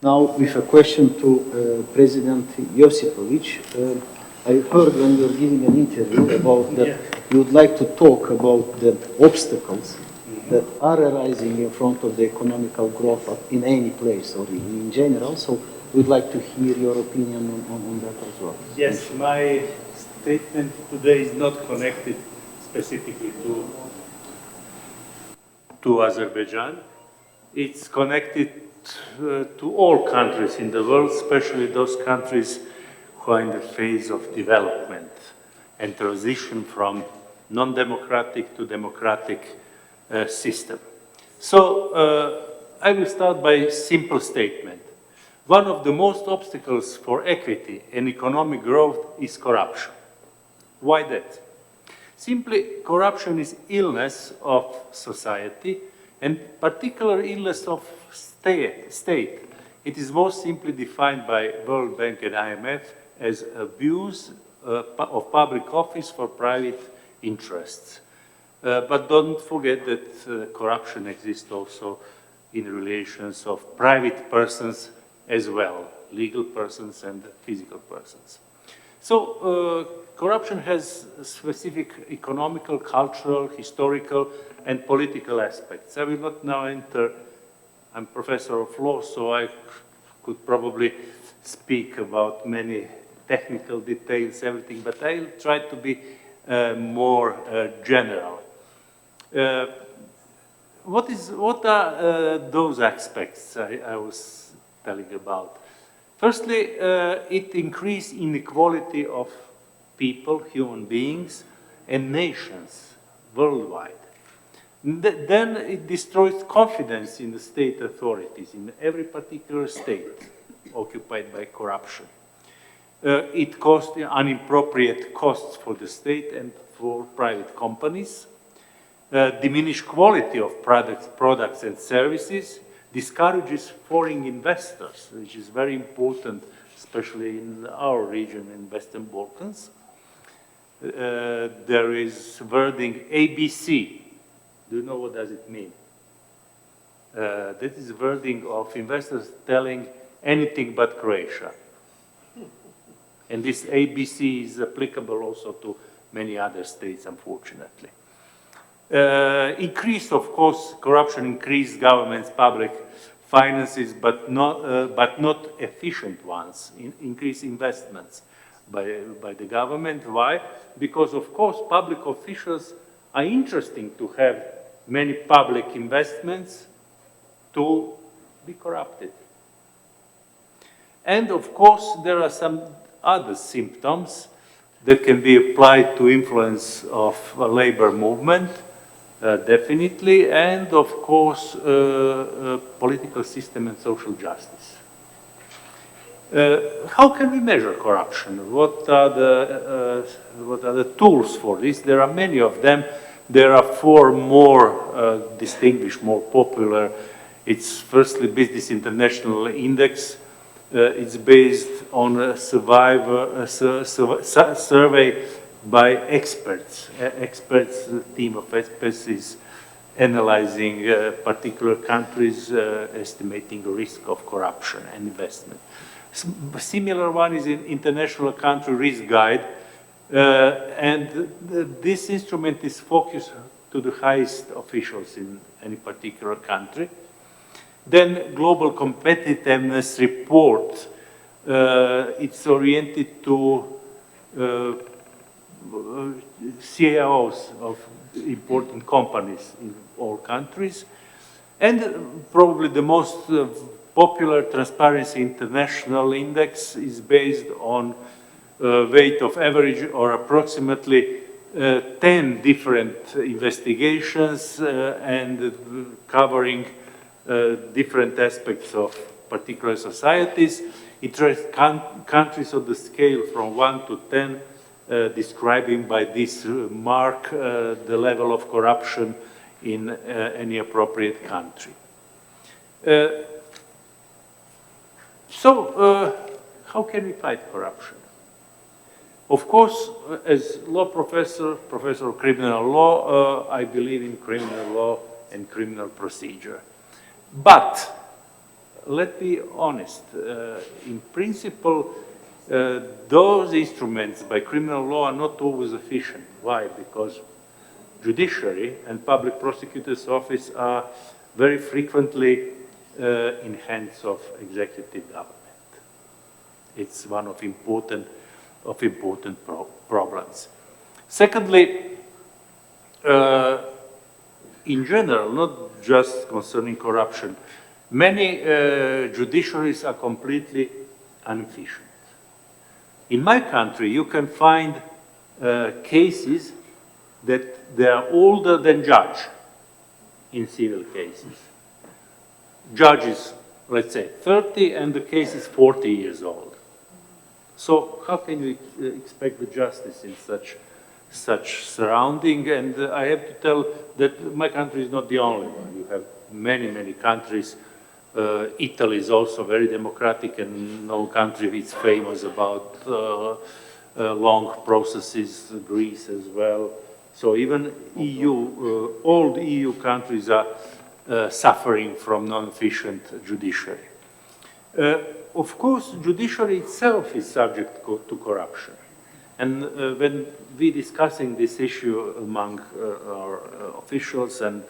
Now, with a question to President Josipovic, I heard when you were giving an interview about that you would like to talk about the obstacles that are arising in front of the economical growth in any place or in general. So we'd like to hear your opinion on that as well. Yes, my statement today is not connected specifically to Azerbaijan. It's connected to all countries in the world, especially those countries who are in the phase of development and transition from non-democratic to democratic system. So I will start by a simple statement. One of the most obstacles for equity and economic growth is corruption. Why that? Simply, corruption is illness of society and particular illness of state. It is most simply defined by World Bank and IMF as abuse of public office for private interests. But don't forget that corruption exists also in relations of private persons as well, legal persons and physical persons. So corruption has specific economical, cultural, historical, and political aspects. I will not now enter, I'm professor of law, so I could probably speak about many technical details, everything, but I'll try to be more general. What are those aspects I was telling about? Firstly, it increases inequality of people, human beings, and nations worldwide. Then it destroys confidence in the state authorities, in every particular state occupied by corruption. It causes inappropriate costs for the state and for private companies, diminish quality of products and services, discourages foreign investors, which is very important, especially in our region in Western Balkans. There is wording ABC. Do you know what does it mean? That is wording of investors telling anything but Croatia. And this ABC is applicable also to many other states, unfortunately. Increase, of course, corruption increased government's public finances, but not efficient ones. Increase investments by the government. Why? Because, of course, public officials are interesting to have many public investments to be corrupted. And, of course, there are some other symptoms that can be applied to influence of a labor movement, definitely, and of course, political system and social justice. How can we measure corruption? What are the tools for this? There are many of them. There are four more distinguished, more popular. It's firstly Business International Index. It's based on a survey by experts. Experts, the team of experts is analyzing particular countries, estimating the risk of corruption and investment. Similar one is in International Country Risk Guide, and this instrument is focused to the highest officials in any particular country. Then Global Competitiveness Report, it's oriented to CEOs of important companies in all countries. And probably the most popular Transparency International Index is based on weight of average or approximately 10 different investigations and covering different aspects of particular societies. It traces countries on the scale from 1 to 10, describing by this mark the level of corruption in any appropriate country. So, how can we fight corruption? Of course, as law professor of criminal law, I believe in criminal law and criminal procedure. But let's be honest, in principle, those instruments by criminal law are not always efficient. Why? Because judiciary and public prosecutor's office are very frequently in hands of executive government. It's one of important problems. Secondly, in general, not just concerning corruption, many judiciaries are completely inefficient. In my country, you can find cases that they are older than judge in civil cases. Judge is, let's say, 30 and the case is 40 years old. So how can you expect the justice in such surrounding? And I have to tell that my country is not the only one. You have many, many countries. Italy is also very democratic, and no country is famous about long processes, Greece as well. So even EU, all the EU countries are suffering from non-efficient judiciary. Of course, judiciary itself is subject to corruption. And when we discussing this issue among our officials and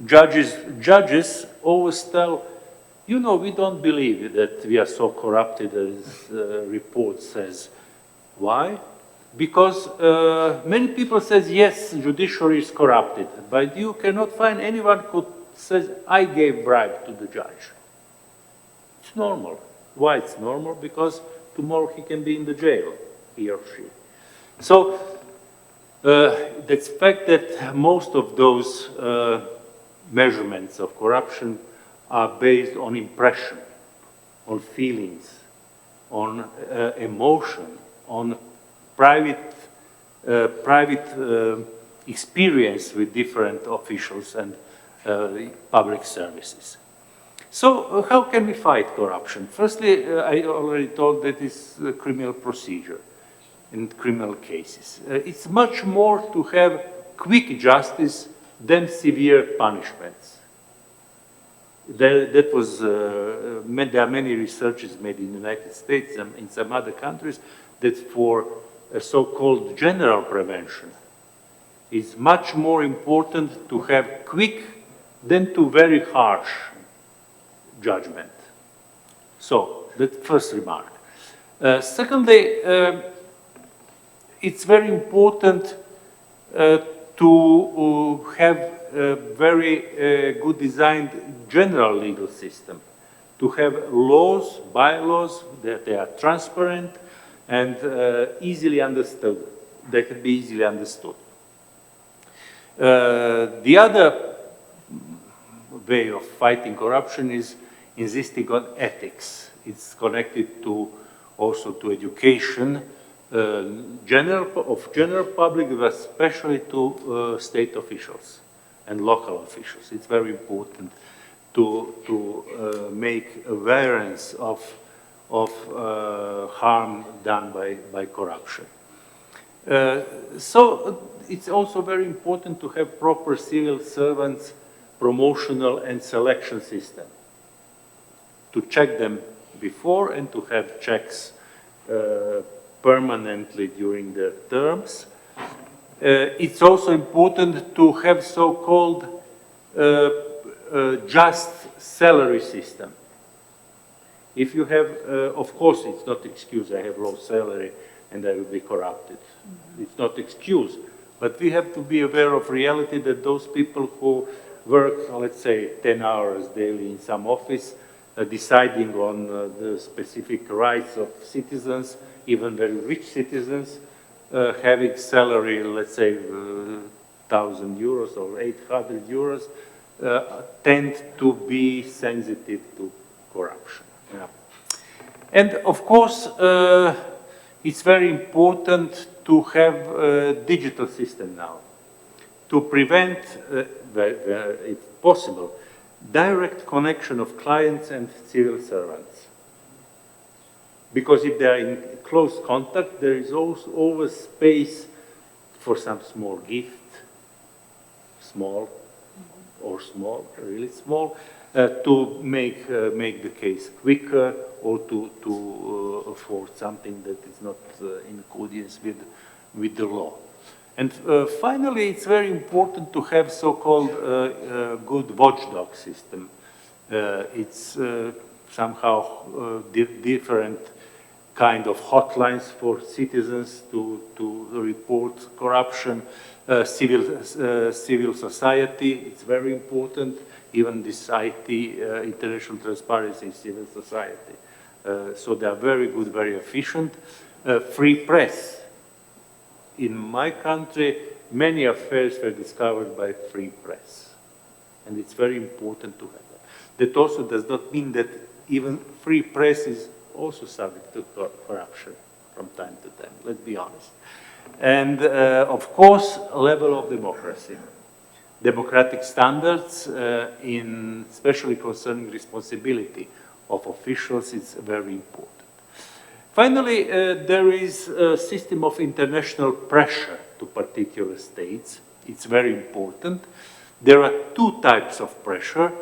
judges always tell, you know, we don't believe that we are so corrupted as report says. Why? Because many people says, yes, judiciary is corrupted, but you cannot find anyone who says, I gave bribe to the judge. It's normal. Why it's normal? Because tomorrow he can be in the jail, he or she. So the fact that most of those measurements of corruption are based on impression, on feelings, on emotion, on private experience with different officials and public services. So how can we fight corruption? Firstly, I already told that it's a criminal procedure in criminal cases. It's much more to have quick justice than severe punishments. There are many researches made in the United States and in some other countries that for a so-called general prevention, it's much more important to have quick than to very harsh judgment. So, that's the first remark. Secondly, it's very important to have a very good designed general legal system, to have laws, bylaws, that they are transparent and easily understood. They can be easily understood. The other way of fighting corruption is insisting on ethics. It's connected to also to education, general public, but especially to state officials and local officials. It's very important to make awareness of harm done by corruption. So it's also very important to have proper civil servants promotional and selection system, to check them before and to have checks permanently during the terms. It's also important to have so-called just salary system. If you have, of course, it's not excuse, I have low salary and I will be corrupted. It's not excuse, but we have to be aware of reality that those people who work, let's say, 10 hours daily in some office, deciding on the specific rights of citizens, even very rich citizens, having salary, let's say, 1,000 euros or 800 euros, tend to be sensitive to corruption. Yeah. And of course, it's very important to have a digital system now to prevent, if possible, direct connection of clients and civil servants. Because if they are in close contact, there is also always space for some small gift, small or small, really small, to make the case quicker or to afford something that is not in accordance with the law. And finally, it's very important to have so-called good watchdog system. It's somehow different kind of hotlines for citizens to report corruption, civil society, it's very important, even this IT, International Transparency in Civil Society. So they are very good, very efficient. Free press. In my country, many affairs were discovered by free press. And it's very important to have that. That also does not mean that even free press is also subject to corruption from time to time, let's be honest. And of course, level of democracy. Democratic standards, especially concerning responsibility of officials, is very important. Finally, there is a system of international pressure to particular states. It's very important. There are two types of pressure.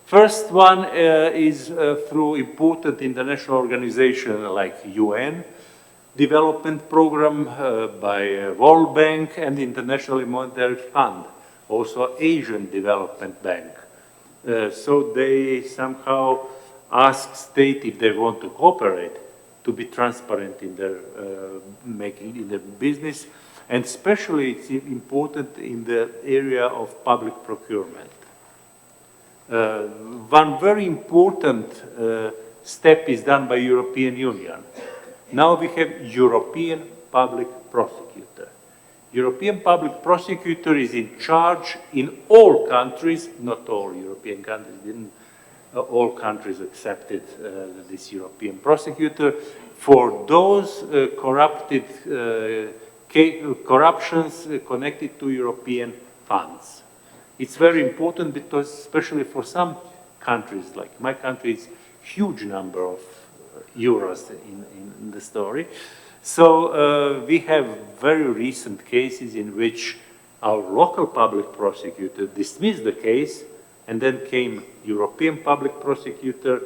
First one is through important international organizations like UN, development program by World Bank and International Monetary Fund, also Asian Development Bank. So they somehow ask state if they want to cooperate to be transparent in their in their business, and especially it's important in the area of public procurement. One very important step is done by European Union. Now we have European Public Prosecutor. European Public Prosecutor is in charge in all countries, not all European countries, all countries accepted this European Prosecutor for those corruptions connected to European funds. It's very important because, especially for some countries, like my country, it's huge number of euros in the story. So we have very recent cases in which our local public prosecutor dismissed the case, and then came European public prosecutor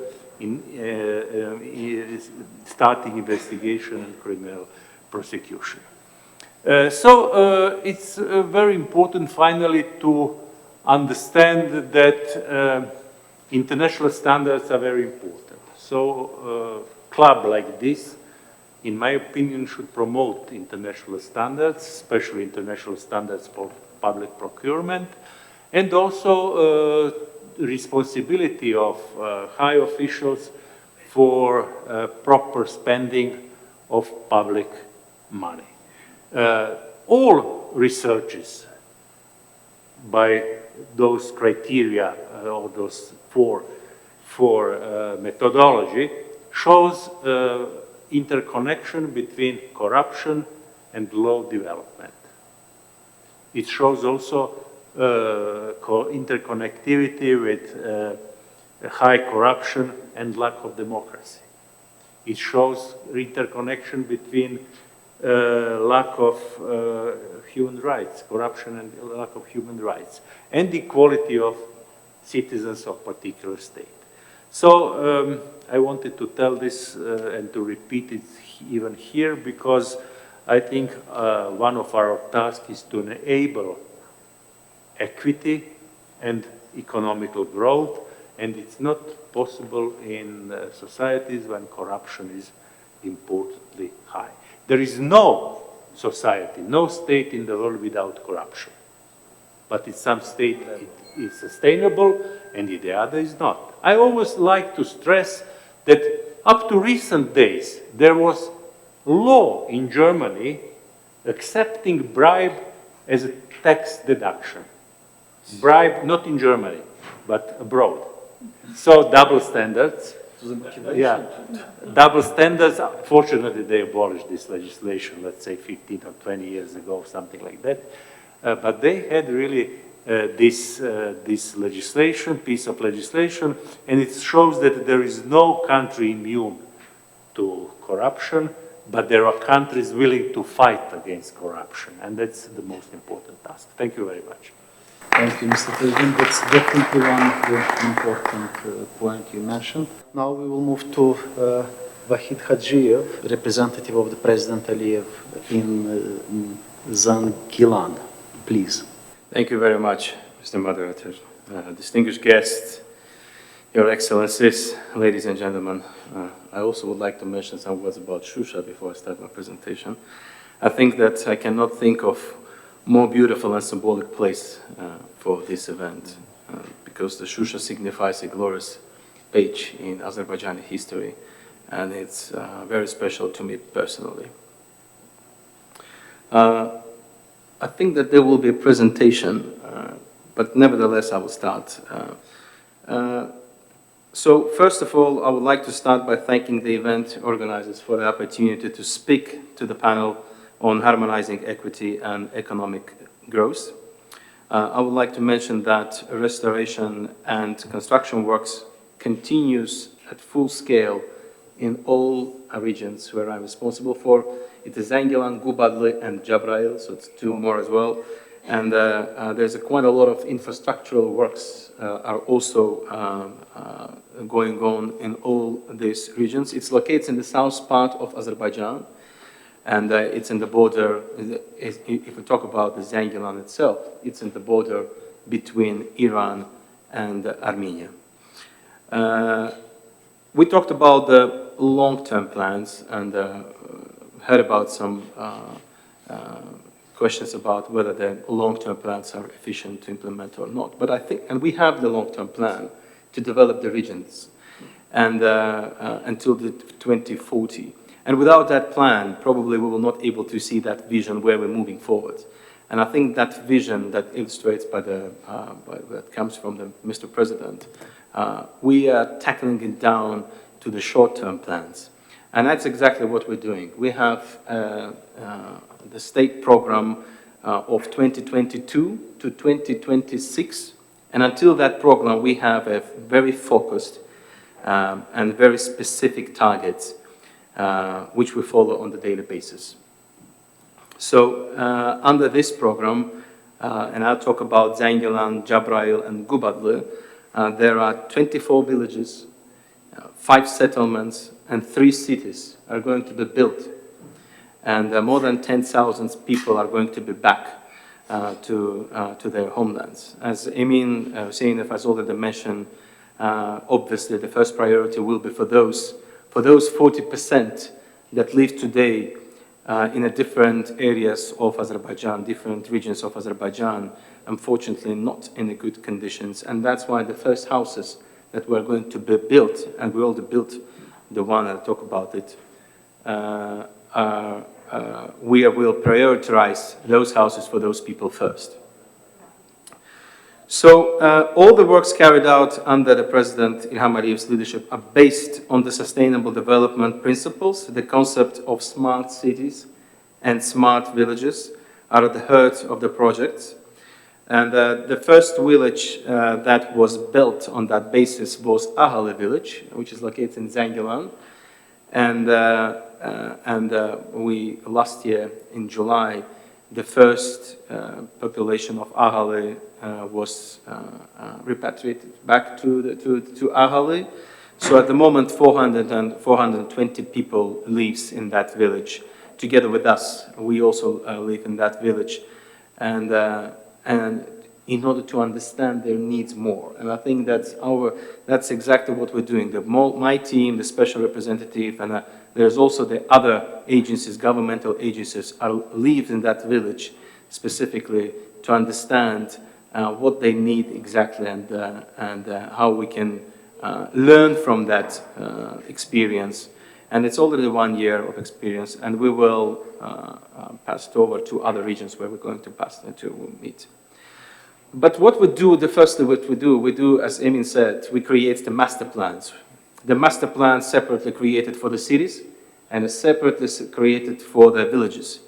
starting investigation and criminal prosecution. So it's very important finally to understand that international standards are very important. So a club like this, in my opinion, should promote international standards, especially international standards for public procurement, and also responsibility of high officials for proper spending of public money. All researches by those criteria or those four methodology shows interconnection between corruption and low development. It shows also interconnectivity with high corruption and lack of democracy. It shows interconnection between lack of human rights, corruption and lack of human rights, and equality of citizens of particular state. So I wanted to tell this and to repeat it even here, because I think one of our tasks is to enable equity and economical growth, and it's not possible in societies when corruption is importantly high. There is no society, no state in the world without corruption. But in some state it is sustainable and in the other is not. I always like to stress that up to recent days there was law in Germany accepting bribe as a tax deduction. Bribe not in Germany, but abroad. So double standards. Yeah, double standards. Fortunately, they abolished this legislation, let's say 15 or 20 years ago, something like that. But they had really this legislation, piece of legislation, and it shows that there is no country immune to corruption, but there are countries willing to fight against corruption, and that's the most important task. Thank you very much. Thank you, Mr. President. That's definitely one important point you mentioned. Now we will move to Vahid Hajiyev, representative of the President Aliyev in Zangilan. Please. Thank you very much, Mr. Moderator. Distinguished guests, Your Excellencies, ladies and gentlemen, I also would like to mention some words about SHUSHA before I start my presentation. I think that I cannot think of more beautiful and symbolic place for this event because the SHUSHA signifies a glorious page in Azerbaijani history, and it's very special to me personally. I think that there will be a presentation, but nevertheless I will start. So first of all, I would like to start by thanking the event organizers for the opportunity to speak to the panel on harmonizing equity and economic growth. I would like to mention that restoration and construction works continues at full scale in all regions where I'm responsible for. It is Zangilan, Gubadli, and Jabrail, so it's two more as well. And there's quite a lot of infrastructural works are also going on in all these regions. It's located in the south part of Azerbaijan, and it's in the border, if we talk about the Zangilan itself, it's in the border between Iran and Armenia. We talked about the long-term plans and heard about some questions about whether the long-term plans are efficient to implement or not. But I think, and we have the long-term plan to develop the regions and until the 2040. And without that plan, probably we will not able to see that vision where we're moving forward. And I think that vision that illustrates that comes from the Mr. President, we are tackling it down to the short-term plans. And that's exactly what we're doing. We have the state program of 2022 to 2026. And until that program, we have a very focused and very specific targets which we follow on the daily basis. So under this program, and I'll talk about Zangilan, Jabrail, and Gubadli, there are 24 villages, 5 settlements, and 3 cities are going to be built. And more than 10,000 people are going to be back to their homelands. As Emin Hussein has already mentioned, obviously the first priority will be for those 40% that live today in the different areas of Azerbaijan, different regions of Azerbaijan, unfortunately not in the good conditions. And that's why the first houses that were going to be built, and we already built the one, I'll talk about it, we will prioritize those houses for those people first. So all the works carried out under the President Ilham Aliyev's leadership are based on the sustainable development principles. The concept of smart cities and smart villages are at the heart of the project. And the first village that was built on that basis was Ahali village, which is located in Zangilan. And we, last year in July, the first population of Ahali was repatriated back to Ahali. So at the moment, 420 people lives in that village. Together with us, we also live in that village. And in order to understand their needs more. And I think that's exactly what we're doing. My team, the special representative, and there's also the other agencies, governmental agencies, live in that village specifically to understand what they need exactly and how we can learn from that experience. And it's already 1 year of experience, and we will pass it over to other regions where we're going to pass it to meet. But what we do, the first thing what we do, as Emin said, we create the master plans. The master plan separately created for the cities and separately created for the villages.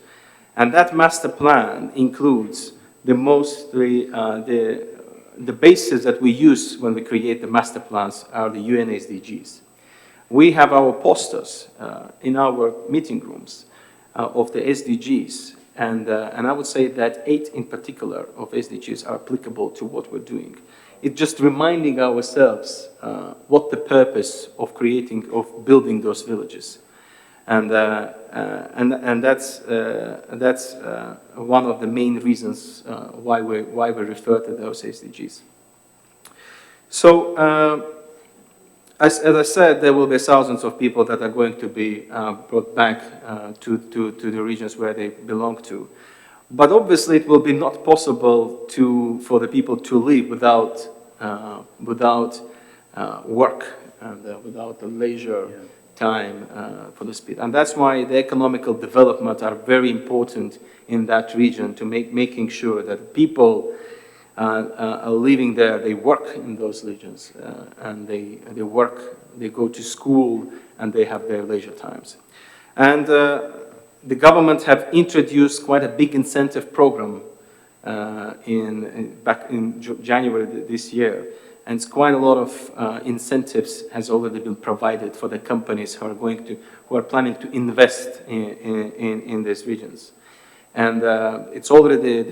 And that master plan includes the bases that we use when we create the master plans are the UN SDGs. We have our posters in our meeting rooms of the SDGs, And I would say that 8 in particular of SDGs are applicable to what we're doing. It's just reminding ourselves what the purpose of building those villages. And that's one of the main reasons why we refer to those SDGs. So, as I said, there will be thousands of people that are going to be brought back to the regions where they belong to. But obviously, it will be not possible for the people to live without work and without the leisure time for the speed. And that's why the economical development are very important in that region, to making sure that people are living there, they work in those regions, and they work, they go to school, and they have their leisure times. And the government have introduced quite a big incentive program back in January this year. And it's quite a lot of incentives has already been provided for the companies who are planning to invest in these regions. And it's already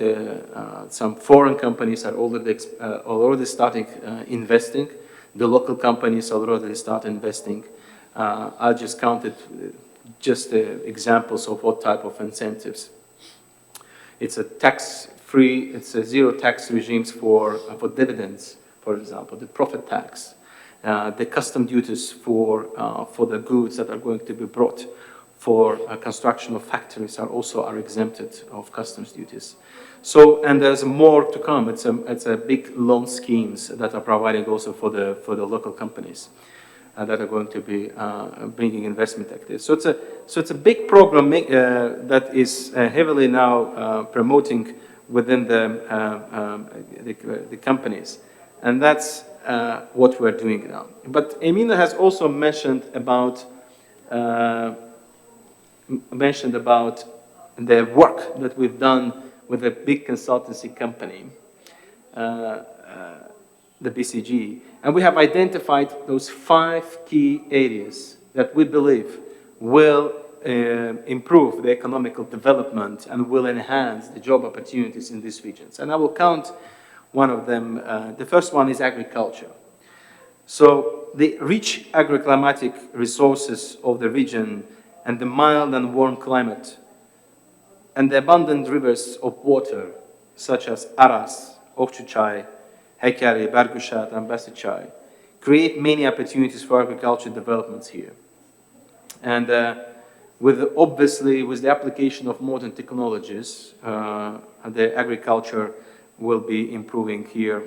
some foreign companies are already starting investing. The local companies already start investing. I just counted examples of what type of incentives. It's a tax-free, it's a zero tax regimes for dividends, for example, the profit tax, the custom duties for the goods that are going to be brought for construction of factories are exempted of customs duties. So, and there's more to come. It's a big loan schemes that are provided also for the local companies that are going to be bringing investment activities. So it's a big program that is heavily now promoting within the companies, and that's what we're doing now. But Emina has also mentioned about the work that we've done with a big consultancy company, the BCG, and we have identified those 5 key areas that we believe will improve the economical development and will enhance the job opportunities in these regions. And I will count one of them. The first one is agriculture. So the rich agroclimatic resources of the region and the mild and warm climate and the abundant rivers of water, such as Aras, Okçuçay, Hakkari, Bargushat, and Basichay, create many opportunities for agriculture developments here. And obviously, with the application of modern technologies, the agriculture will be improving here,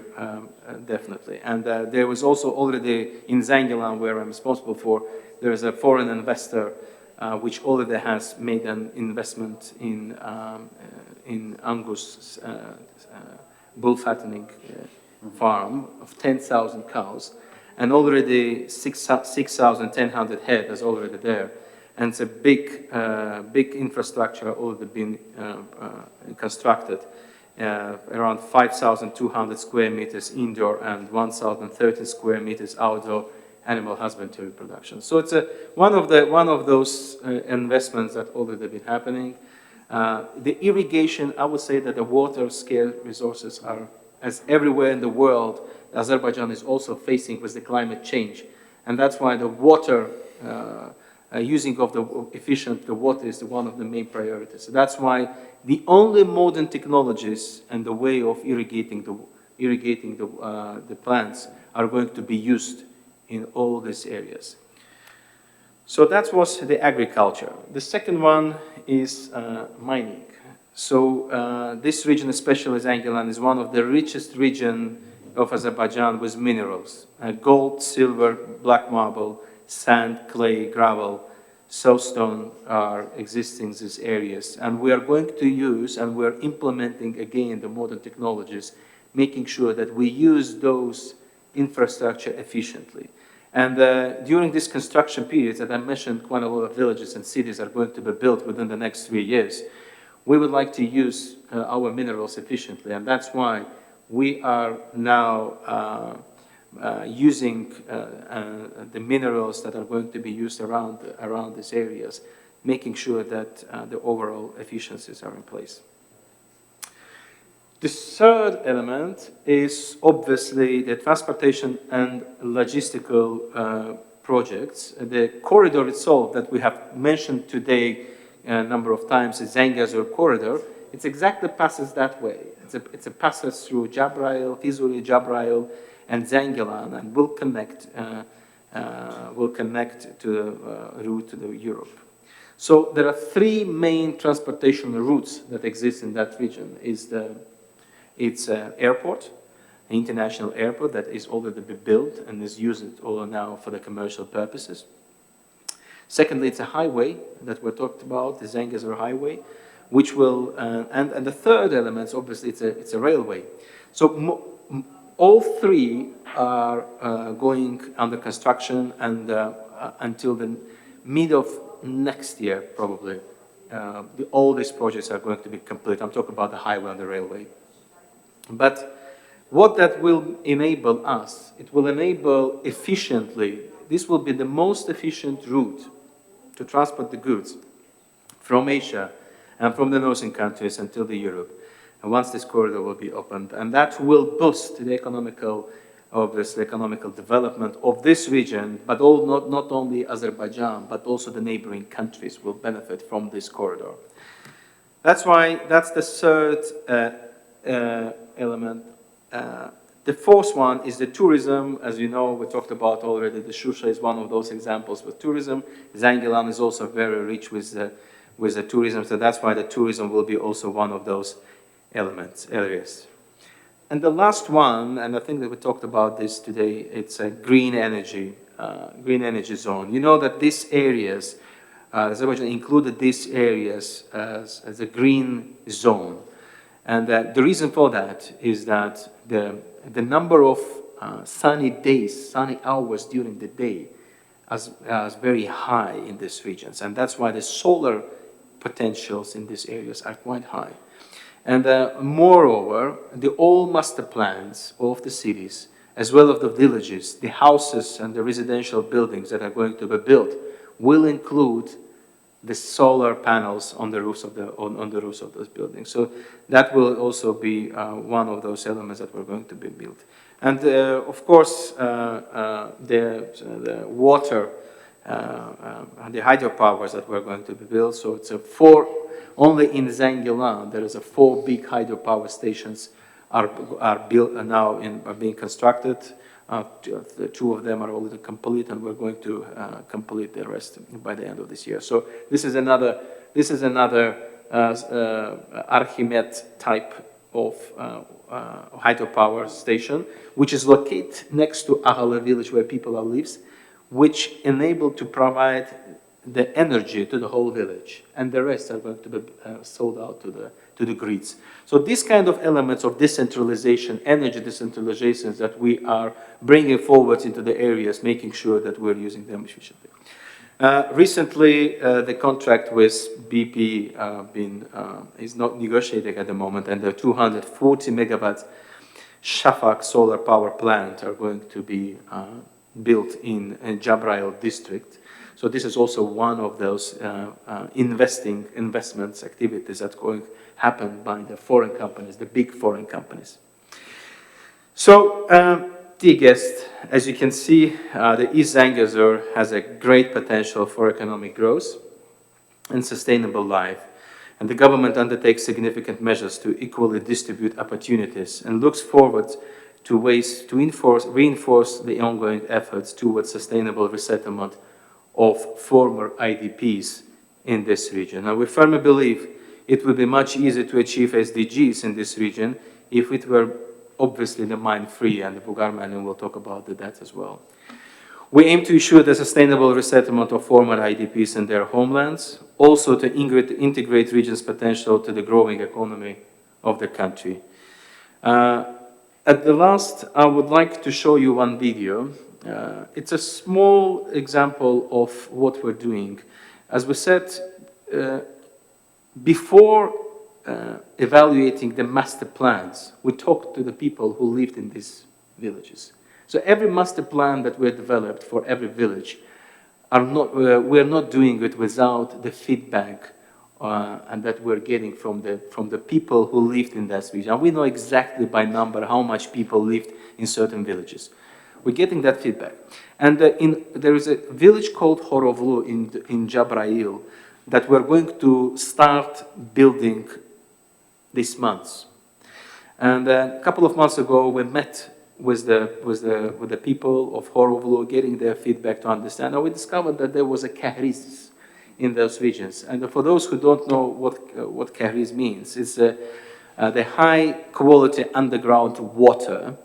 definitely. And there was also already in Zangilan, where I'm responsible for, there is a foreign investor which already has made an investment in Angus bull fattening farm of 10,000 cows, and already 6,100 head is already there. And it's a big infrastructure already been constructed, around 5,200 square meters indoor and 1,030 square meters outdoor animal husbandry production. So it's one of those investments that already been happening. The irrigation, I would say that the water scarce resources are, as everywhere in the world, Azerbaijan is also facing with the climate change. And that's why the water, using of the water is one of the main priorities. So that's why the only modern technologies and the way of irrigating the plants are going to be used in all these areas. So that was the agriculture. The second one is mining. So this region, especially Zangilan, is one of the richest regions of Azerbaijan with minerals. Gold, silver, black marble, sand, clay, gravel, soapstone are existing in these areas. And we are going to use, and we're implementing again the modern technologies, making sure that we use those infrastructure efficiently. And during this construction period, that I mentioned, quite a lot of villages and cities are going to be built within the next 3 years. We would like to use our minerals efficiently, and that's why we are now using the minerals that are going to be used around these areas making sure that the overall efficiencies are in place. The third element is obviously the transportation and logistical projects. The corridor itself that we have mentioned today a number of times, the Zengezur corridor, it's exactly passes that way. It's a passage through Jabrail, Fizuli, Jabrail, and Zangilan, and will connect to the route to the Europe. So there are three main transportation routes that exist in that region. It's airport, an international airport that is already built and is used all now for the commercial purposes. Secondly, it's a highway that we talked about, the Zengezur highway, which will, and the third element, obviously, it's a railway. So all three are going under construction, and until the mid of next year, probably, all these projects are going to be complete. I'm talking about the highway and the railway. But what that will enable us, it will enable efficiently, this will be the most efficient route to transport the goods from Asia and from the northern countries until the Europe. And once this corridor will be opened, and that will boost the economical development of this region, but not only Azerbaijan, but also the neighboring countries will benefit from this corridor. That's why, that's the third element. The fourth one is the tourism. As you know, we talked about already, the SHUSHA is one of those examples with tourism. Zangilan is also very rich with the tourism, so that's why the tourism will be also one of those areas. And the last one, and I think that we talked about this today, it's a green energy zone. You know that these areas, Azerbaijan included these areas as a green zone. And the reason for that is that the number of sunny days, sunny hours during the day is very high in these regions. And that's why the solar potentials in these areas are quite high. And moreover, all master plans of the cities, as well as the villages, the houses and the residential buildings that are going to be built, will include the solar panels on the roofs of those buildings. So that will also be one of those elements that we're going to be built. And of course, the water, the hydropowers that we're going to be built. So it's only in Zangilan there is 4 big hydropower stations are built now are being constructed. 2 of them are already complete, and we're going to complete the rest by the end of this year. So this is another Archimed type of hydropower station, which is located next to Ahala village where people live, which enable to provide the energy to the whole village, and the rest are going to be sold out to the grids. So these kind of elements of decentralization, energy decentralizations that we are bringing forward into the areas, making sure that we're using them efficiently. Recently, the contract with BP is not negotiated at the moment, and the 240 megawatts Shafak solar power plant are going to be built in Jabrail district. So this is also one of those investments activities that's going to happen by the foreign companies, the big foreign companies. So, dear guests, as you can see, the East Zangezur has a great potential for economic growth and sustainable life. And the government undertakes significant measures to equally distribute opportunities and looks forward to ways to reinforce the ongoing efforts towards sustainable resettlement of former IDPs in this region. Now, we firmly believe it would be much easier to achieve SDGs in this region if it were obviously the mine-free, and the Bulgar-Mladen will talk about that as well. We aim to ensure the sustainable resettlement of former IDPs in their homelands, also to integrate region's potential to the growing economy of the country. At the last, I would like to show you one video. It's a small example of what we're doing. As we said, before evaluating the master plans, we talked to the people who lived in these villages. So every master plan that we developed for every village we're not doing it without the feedback and that we're getting from the people who lived in that region. And we know exactly by number how much people lived in certain villages. We're getting that feedback. And there is a village called Horovlu in Jabrail that we're going to start building this month. And a couple of months ago, we met with the people of Horovlu, getting their feedback to understand. And we discovered that there was a kahriz in those regions. And for those who don't know what kahriz means, it's the high quality underground water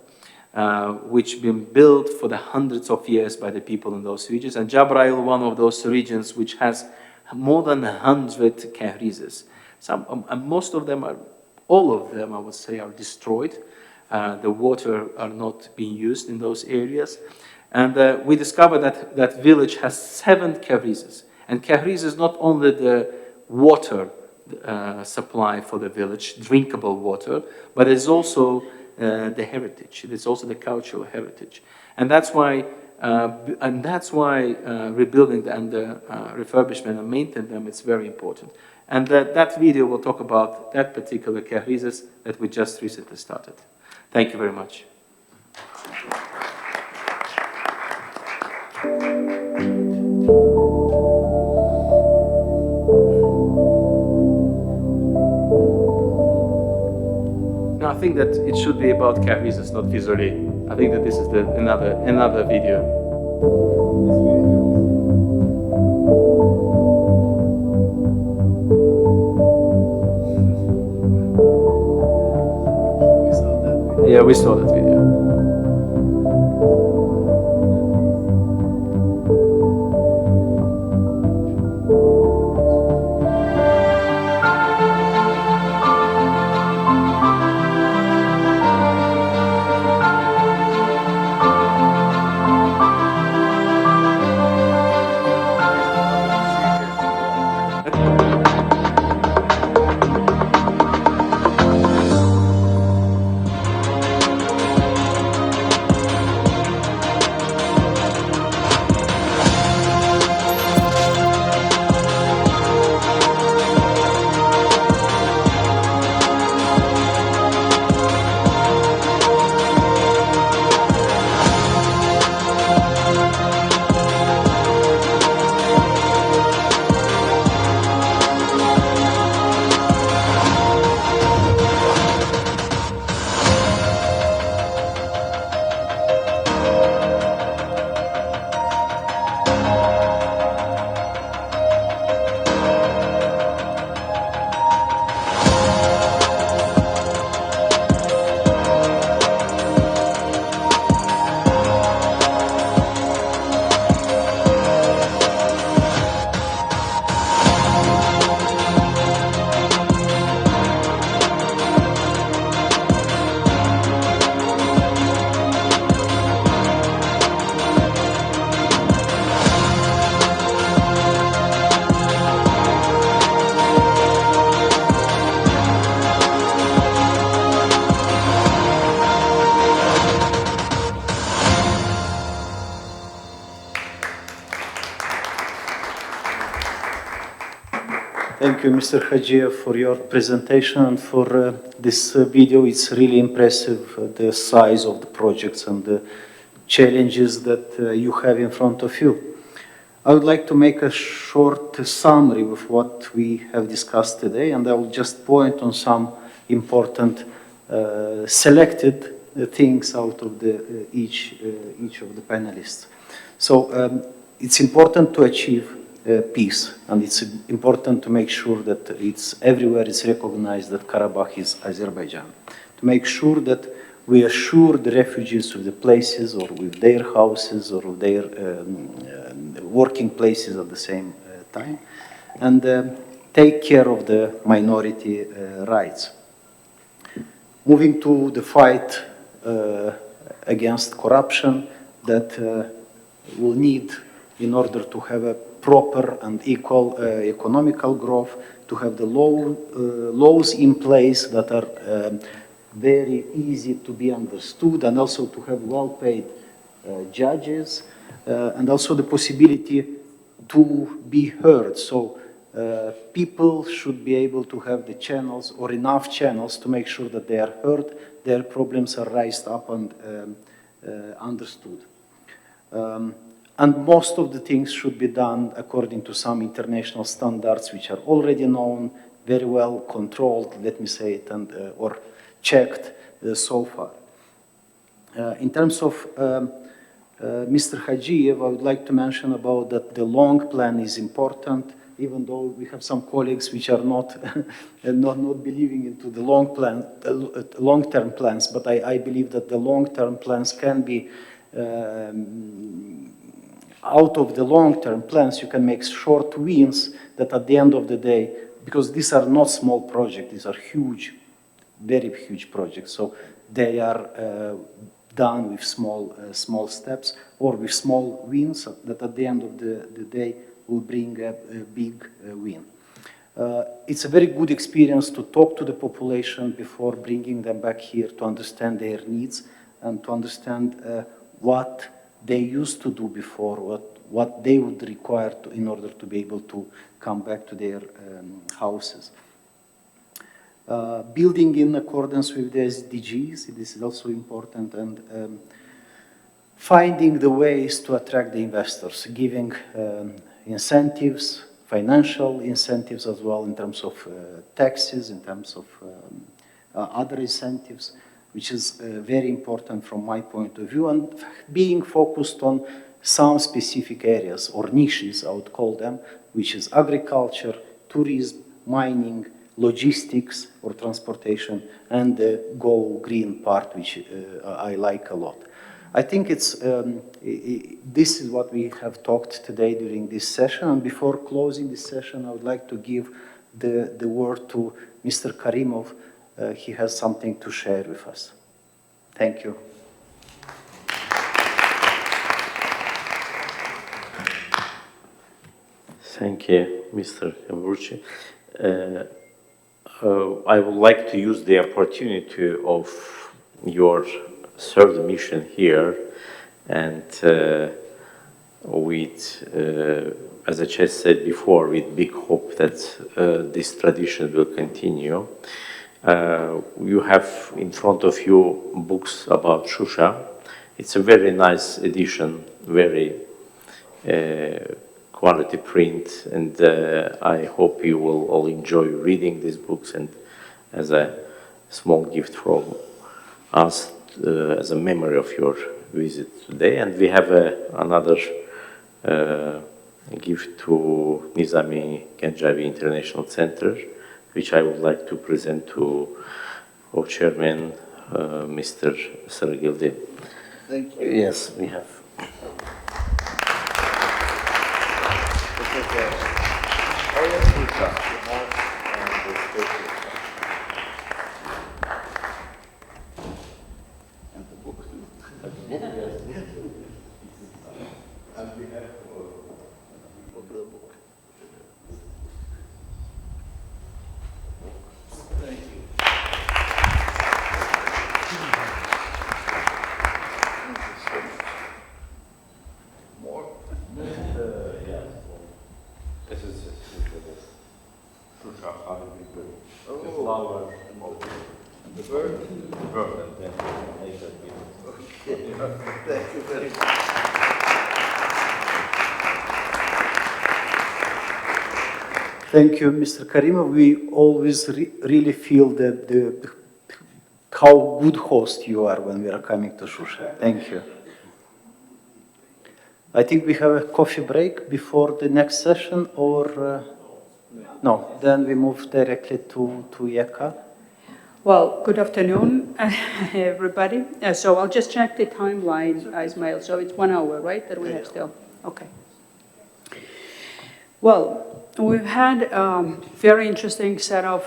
which been built for the hundreds of years by the people in those regions. And Jabrail, one of those regions which has more than 100 kahrizes. Most of them all of them, I would say, are destroyed. The water are not being used in those areas. And we discovered that that village has 7 kahrizes. And kahriz is not only the water supply for the village, drinkable water, but it's also the heritage. It's also the cultural heritage. And that's why rebuilding and refurbishment and maintenance them is very important. And that video will talk about that particular kahrizes that we just recently started. Thank you very much. No, I think that it should be about kahrizes, not visually. I think that this is another video. Yeah, we saw that video. Thank you, Mr. Hajiyev, for your presentation and for this video. It's really impressive, the size of the projects and the challenges that you have in front of you. I would like to make a short summary of what we have discussed today, and I will just point on some important selected things out of each of the panelists. So it's important to achieve peace, and it's important to make sure that it's everywhere it's recognized that Karabakh is Azerbaijan. To make sure that we assure the refugees of the places or with their houses or with their working places at the same time, and take care of the minority rights. Moving to the fight against corruption that will need in order to have a proper and equal economical growth, to have the laws in place that are very easy to be understood, and also to have well-paid judges, and also the possibility to be heard. So people should be able to have the channels or enough channels to make sure that they are heard, their problems are raised up and understood. And most of the things should be done according to some international standards which are already known, very well controlled, let me say it, and, or checked so far. In terms of Mr. Hajiyev, I would like to mention about that the long plan is important, even though we have some colleagues which are not, not believing into the long-term plans, but I believe that the long-term plans can be, out of the long-term plans, you can make short wins that at the end of the day, because these are not small projects, these are huge, very huge projects, so they are done with small steps or with small wins that at the end of the day will bring a big win. It's a very good experience to talk to the population before bringing them back here to understand their needs and to understand what they used to do before, what they would require in order to be able to come back to their houses. Building in accordance with the SDGs, this is also important, and finding the ways to attract the investors, giving incentives, financial incentives as well in terms of taxes, in terms of other incentives, which is very important from my point of view, and being focused on some specific areas or niches, I would call them, which is agriculture, tourism, mining, logistics or transportation, and the Go Green part, which I like a lot. I think it's, this is what we have talked today during this session, and before closing this session, I would like to give the word to Mr. Karimov. He has something to share with us. Thank you. Thank you, Mr. Gaburici. I would like to use the opportunity of your third mission here and with, as I just said before, with big hope that this tradition will continue. You have in front of you books about SHUSHA. It's a very nice edition, very quality print, and I hope you will all enjoy reading these books, and as a small gift from us as a memory of your visit today. And we have another gift to Nizami Gencavi International Center, which I would like to present to our chairman, Mr. Sergildi. Thank you. Yes, we have. Thank you, Mr. Karimov. We always really feel how good host you are when we are coming to SHUSHA. Thank you. I think we have a coffee break before the next session, or no? Then we move directly to Yeka. Well, good afternoon, everybody. So I'll just check the timeline, Ismail. So it's 1 hour, right, that we have still? Okay. Well, we've had a very interesting set of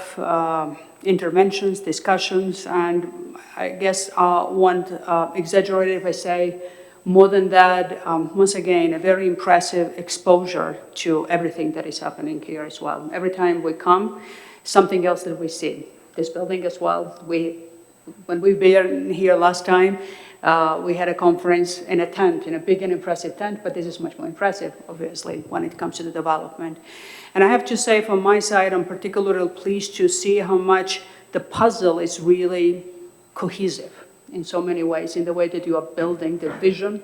interventions, discussions, and I guess I won't exaggerate if I say more than that, once again, a very impressive exposure to everything that is happening here as well. Every time we come, something else that we see. This building as well, when we were here last time, We had a conference in a tent, in a big and impressive tent, but this is much more impressive, obviously, when it comes to the development. And I have to say, from my side, I'm particularly pleased to see how much the puzzle is really cohesive in so many ways, in the way that you are building the vision.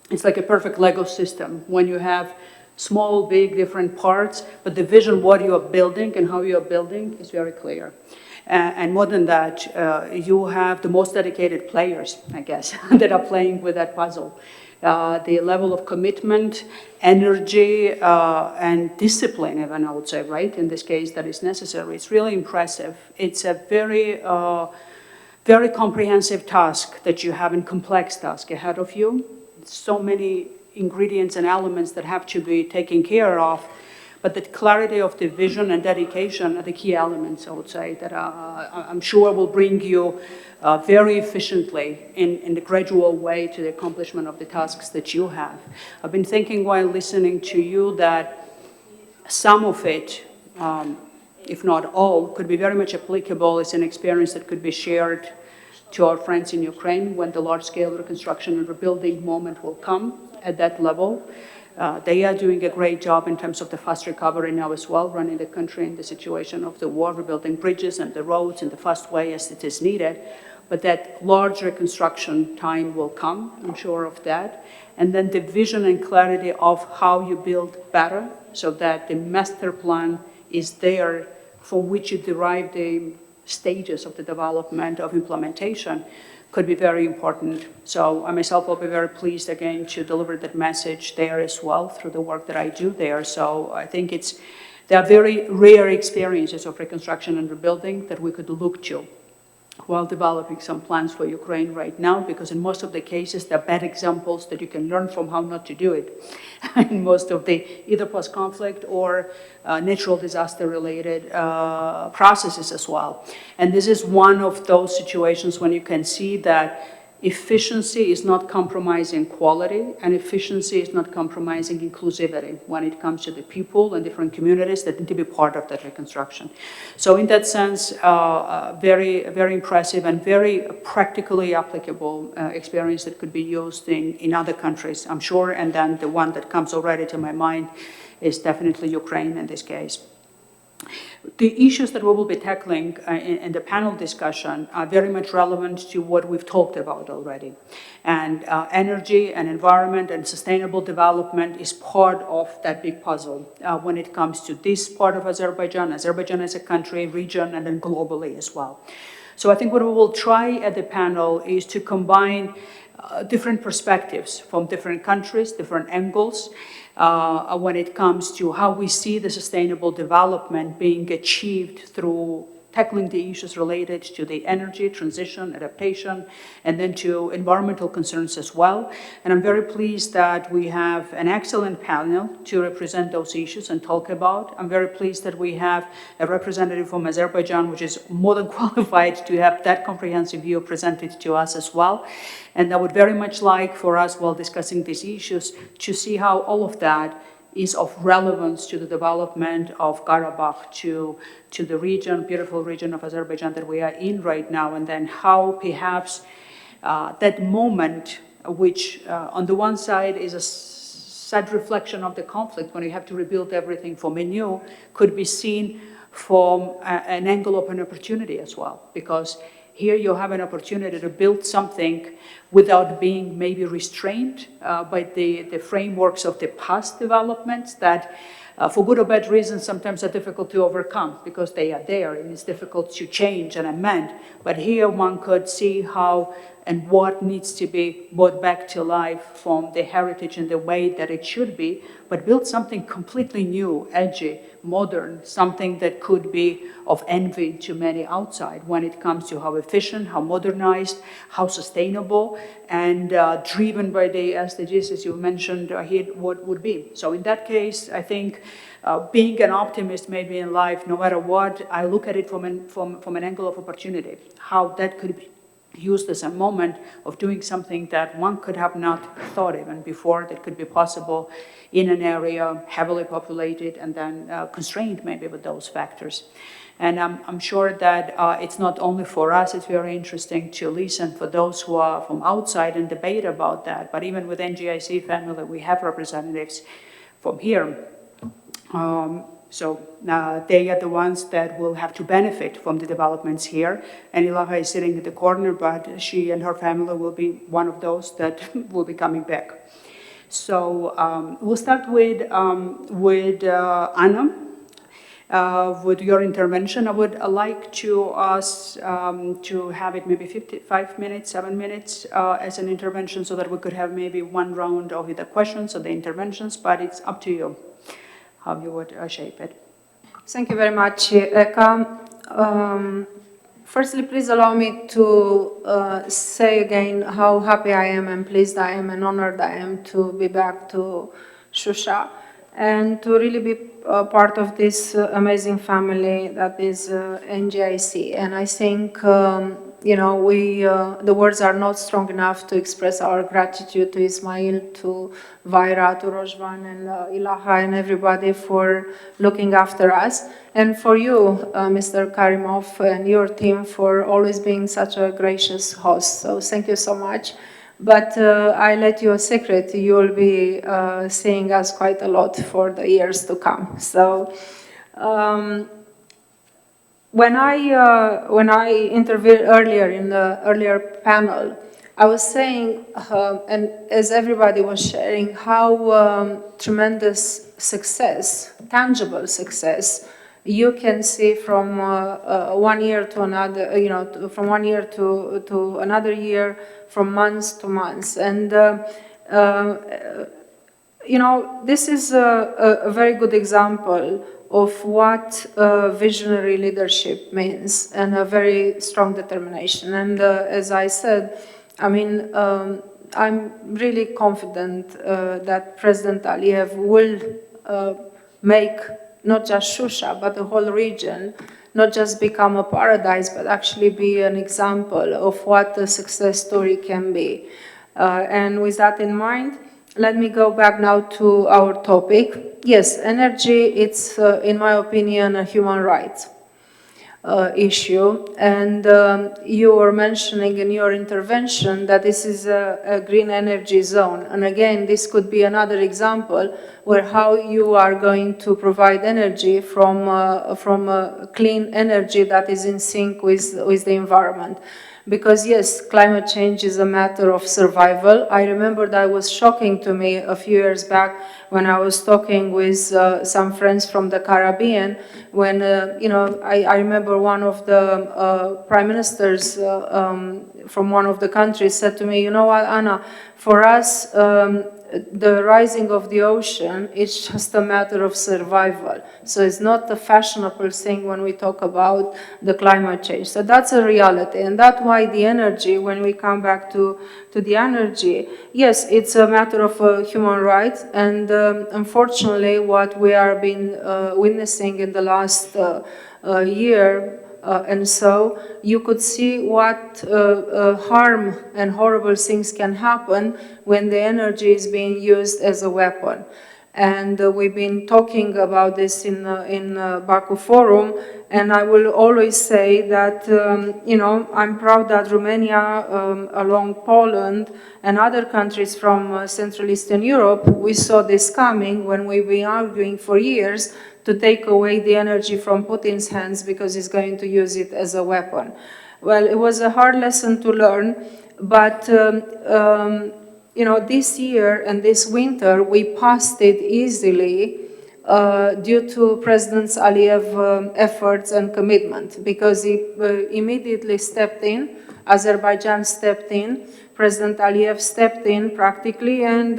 It's like a perfect Lego system when you have small, big, different parts, but the vision, what you are building and how you are building is very clear. And more than that, you have the most dedicated players, I guess, that are playing with that puzzle. The level of commitment, energy, and discipline, even I would say, right, in this case, that is necessary. It's really impressive. It's a very, very comprehensive task that you have, and complex task ahead of you. So many ingredients and elements that have to be taken care of, but the clarity of the vision and dedication are the key elements, I would say, that I'm sure will bring you very efficiently in the gradual way to the accomplishment of the tasks that you have. I've been thinking while listening to you that some of it, if not all, could be very much applicable as an experience that could be shared to our friends in Ukraine when the large-scale reconstruction and rebuilding moment will come at that level. They are doing a great job in terms of the fast recovery now as well, running the country in the situation of the war, rebuilding bridges and the roads in the fast way as it is needed. But that large reconstruction time will come, I'm sure of that. And then the vision and clarity of how you build better so that the master plan is there from which you derive the stages of the development of implementation could be very important. So I myself will be very pleased again to deliver that message there as well through the work that I do there. So I think there are very rare experiences of reconstruction and rebuilding that we could look to while developing some plans for Ukraine right now, because in most of the cases, they're bad examples that you can learn from how not to do it in most of the either post-conflict or natural disaster-related processes as well. And this is one of those situations when you can see that efficiency is not compromising quality, and efficiency is not compromising inclusivity when it comes to the people and different communities that need to be part of that reconstruction. So in that sense, very, very impressive and very practically applicable experience that could be used in other countries, I'm sure. And then the one that comes already to my mind is definitely Ukraine in this case. The issues that we will be tackling in the panel discussion are very much relevant to what we've talked about already. And energy and environment and sustainable development is part of that big puzzle when it comes to this part of Azerbaijan as a country, region, and then globally as well. So I think what we will try at the panel is to combine different perspectives from different countries, different angles, when it comes to how we see the sustainable development being achieved through tackling the issues related to the energy transition, adaptation, and then to environmental concerns as well. And I'm very pleased that we have an excellent panel to represent those issues and talk about. I'm very pleased that we have a representative from Azerbaijan, which is more than qualified to have that comprehensive view presented to us as well. And I would very much like for us, while discussing these issues, to see how all of that is of relevance to the development of Karabakh, to the region, beautiful region of Azerbaijan that we are in right now, and then how perhaps that moment, which on the one side is a sad reflection of the conflict when you have to rebuild everything from anew, could be seen from an angle of an opportunity as well, because here you have an opportunity to build something without being maybe restrained by the frameworks of the past developments that, for good or bad reasons, sometimes are difficult to overcome because they are there and it's difficult to change and amend. But here one could see how and what needs to be brought back to life from the heritage in the way that it should be, but build something completely new, edgy, modern, something that could be of envy to many outside when it comes to how efficient, how modernized, how sustainable, and driven by the SDGs, as you mentioned, Vahid, what would be. So in that case, I think being an optimist maybe in life, no matter what, I look at it from an angle of opportunity, how that could be used as a moment of doing something that one could have not thought even before that could be possible in an area heavily populated and then constrained maybe with those factors. And I'm sure that it's not only for us, it's very interesting to listen for those who are from outside and debate about that, but even with NGIC family, we have representatives from here. So they are the ones that will have to benefit from the developments here. And Ilaha is sitting in the corner, but she and her family will be one of those that will be coming back. So we'll start with Anna. With your intervention, I would like to ask to have it maybe 5 minutes, 7 minutes as an intervention so that we could have maybe one round of either questions or the interventions, but it's up to you how you would shape it. Thank you very much, Eka. Firstly, please allow me to say again how happy I am and pleased I am and honored I am to be back to SHUSHA and to really be part of this amazing family that is NGIC. And I think, you know, the words are not strong enough to express our gratitude to Ismail, to Vaira, to Rojvan and Ilaha and everybody for looking after us. And for you, Mr. Karimov and your team for always being such a gracious host. So thank you so much. But I let you a secret, you will be seeing us quite a lot for the years to come. So when I interviewed earlier in the earlier panel, I was saying, and as everybody was sharing, how tremendous success, tangible success, you can see from 1 year to another, you know, from 1 year to another year, from months to months. And, you know, this is a very good example of what visionary leadership means and a very strong determination. And as I said, I mean, I'm really confident that President Aliyev will make not just SHUSHA, but the whole region, not just become a paradise, but actually be an example of what a success story can be. And with that in mind, let me go back now to our topic. Yes, energy, it's, in my opinion, a human right issue. And you were mentioning in your intervention that this is a green energy zone. And again, this could be another example where how you are going to provide energy from clean energy that is in sync with the environment. Because yes, climate change is a matter of survival. I remember that was shocking to me a few years back when I was talking with some friends from the Caribbean, when, you know, I remember one of the prime ministers from one of the countries said to me, you know what, Anna, for us, the rising of the ocean is just a matter of survival. So it's not a fashionable thing when we talk about the climate change. So that's a reality. And that's why the energy, when we come back to the energy, yes, it's a matter of human rights. And unfortunately, what we are been witnessing in the last year, and so you could see what harm and horrible things can happen when the energy is being used as a weapon. And we've been talking about this in Baku Forum, and I will always say that, you know, I'm proud that Romania, along Poland and other countries from Central Eastern Europe, we saw this coming when we've been arguing for years to take away the energy from Putin's hands because he's going to use it as a weapon. Well, it was a hard lesson to learn, but you know, this year and this winter, we passed it easily due to President Aliyev's efforts and commitment, because he immediately stepped in, Azerbaijan stepped in, President Aliyev stepped in practically, and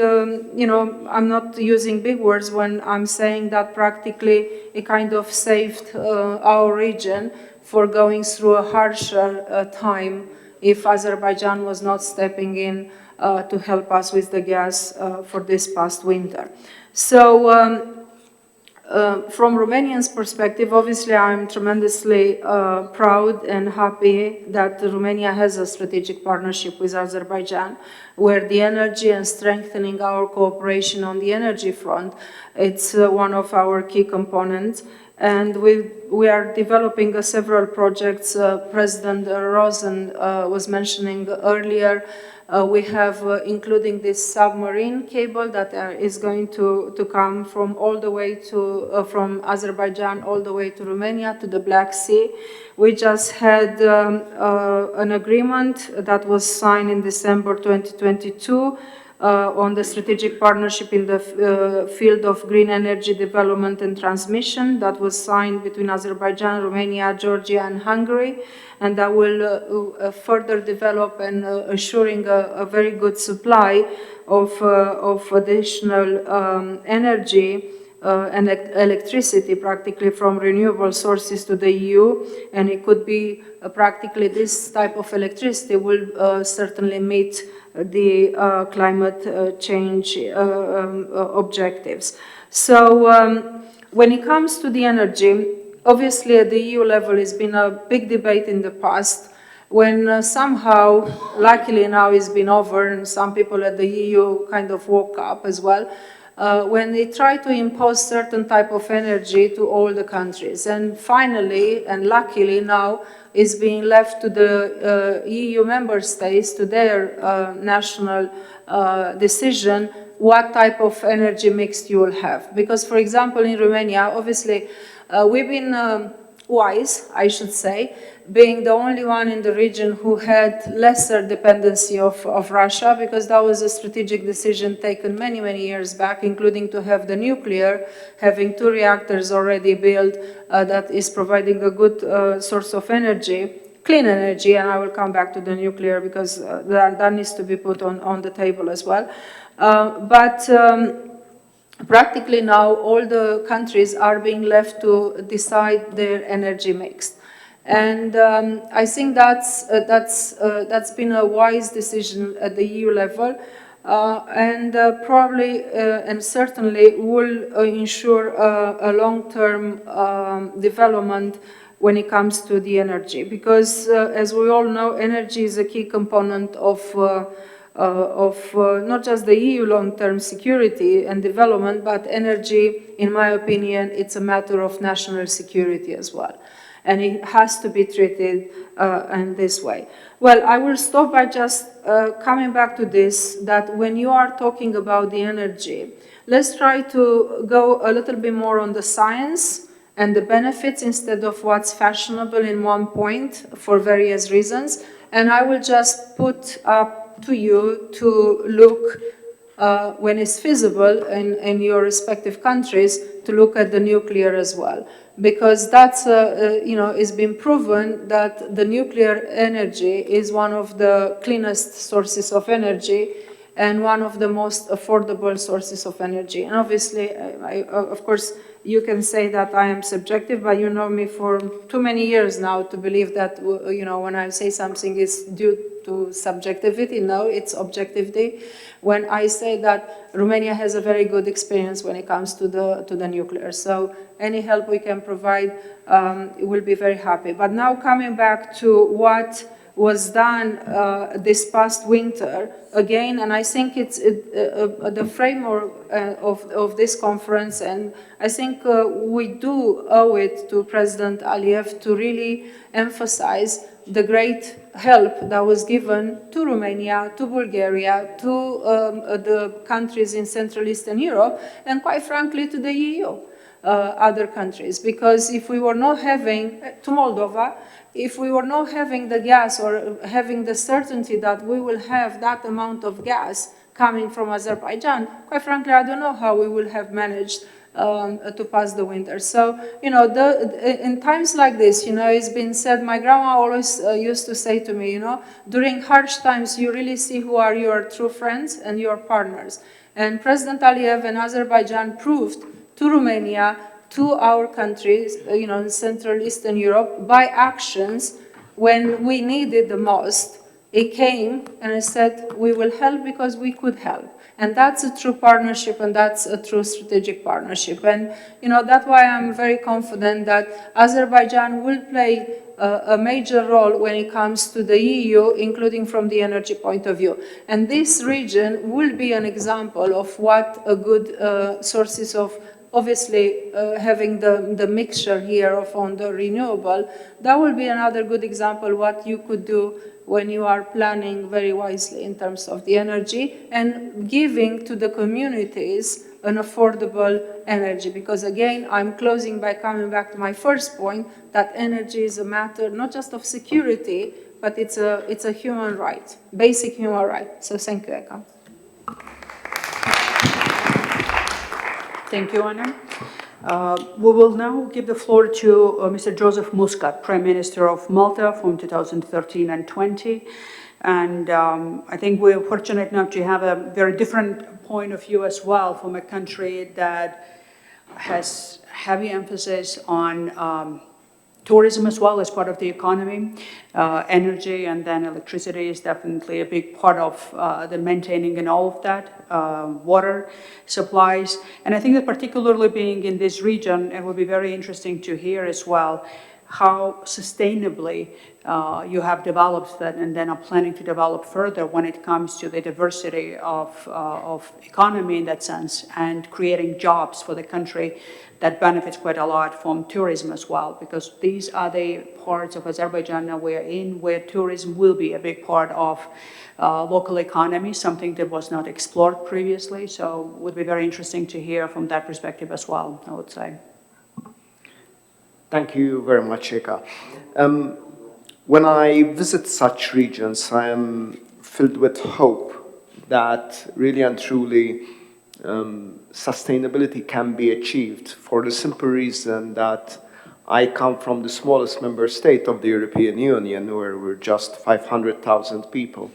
you know, I'm not using big words when I'm saying that practically it kind of saved our region for going through a harsher time if Azerbaijan was not stepping in to help us with the gas for this past winter. So From Romanian's perspective, obviously I'm tremendously proud and happy that Romania has a strategic partnership with Azerbaijan, where the energy and strengthening our cooperation on the energy front, it's one of our key components. And we are developing several projects. President Rosen was mentioning earlier. We have, including this submarine cable that is going to come from all the way to, from Azerbaijan all the way to Romania to the Black Sea. We just had an agreement that was signed in December 2022 on the strategic partnership in the field of green energy development and transmission that was signed between Azerbaijan, Romania, Georgia, and Hungary. And that will further develop and assuring a very good supply of additional energy and electricity practically from renewable sources to the EU. And it could be practically this type of electricity will certainly meet the climate change objectives. So when it comes to the energy, obviously at the EU level it's been a big debate in the past when somehow, luckily now it's been over and some people at the EU kind of woke up as well, when they try to impose certain type of energy to all the countries. And finally, and luckily now, is being left to the EU member states, to their national decision, what type of energy mix you will have. Because, for example, in Romania, obviously, we've been wise, I should say, being the only one in the region who had lesser dependency of Russia, because that was a strategic decision taken many, many years back, including to have the nuclear, having 2 reactors already built that is providing a good source of energy, clean energy, and I will come back to the nuclear because that needs to be put on the table as well. Practically now all the countries are being left to decide their energy mix. And I think that's been a wise decision at the EU level, and probably and certainly will ensure a long-term development when it comes to the energy. Because as we all know, energy is a key component of not just the EU long-term security and development, but energy, in my opinion, it's a matter of national security as well. And it has to be treated in this way. Well, I will stop by just coming back to this, that when you are talking about the energy, let's try to go a little bit more on the science and the benefits instead of what's fashionable in one point for various reasons. And I will just put up to you to look when it's feasible in your respective countries to look at the nuclear as well. Because that's, it's been proven that the nuclear energy is one of the cleanest sources of energy and one of the most affordable sources of energy. And obviously, of course, you can say that I am subjective, but you know me for too many years now to believe that, when I say something is due to subjectivity. No, it's objectivity. When I say that Romania has a very good experience when it comes to the nuclear. So any help we can provide, we'll be very happy. But now coming back to what was done this past winter, again, and I think it's the framework of this conference, and I think we do owe it to President Aliyev to really emphasize the great help that was given to Romania, to Bulgaria, to the countries in Central Eastern Europe, and quite frankly to the EU, other countries. Because if we were not having, to Moldova, if we were not having the gas or having the certainty that we will have that amount of gas coming from Azerbaijan, quite frankly, I don't know how we will have managed to pass the winter. So, in times like this, it's been said, my grandma always used to say to me, during harsh times, you really see who are your true friends and your partners. And President Aliyev and Azerbaijan proved to Romania, to our countries, in Central Eastern Europe, by actions when we needed the most, It came and it said, we will help because we could help. And that's a true partnership, and that's a true strategic partnership. And, that's why I'm very confident that Azerbaijan will play a major role when it comes to the EU, including from the energy point of view. And this region will be an example of what a good sources of, obviously, having the mixture here of on the renewable, that will be another good example what you could do when you are planning very wisely in terms of the energy and giving to the communities an affordable energy. Because again, I'm closing by coming back to my first point, that energy is a matter not just of security, but it's a human right, basic human right. So thank you, Eka. Thank you, Anna. We will now give the floor to Mr. Joseph Muscat, Prime Minister of Malta from 2013 and 20. And I think we're fortunate enough to have a very different point of view as well from a country that has heavy emphasis on tourism as well as part of the economy. Energy and then electricity is definitely a big part of the maintaining and all of that. Water supplies. And I think that particularly being in this region, it will be very interesting to hear as well how sustainably you have developed that and then are planning to develop further when it comes to the diversity of economy in that sense and creating jobs for the country that benefits quite a lot from tourism as well, because these are the parts of Azerbaijan that we're in where tourism will be a big part of local economy, something that was not explored previously. So it would be very interesting to hear from that perspective as well, I would say. Thank you very much, Eka. When I visit such regions, I am filled with hope that really and truly sustainability can be achieved for the simple reason that I come from the smallest member state of the European Union, where we're just 500,000 people,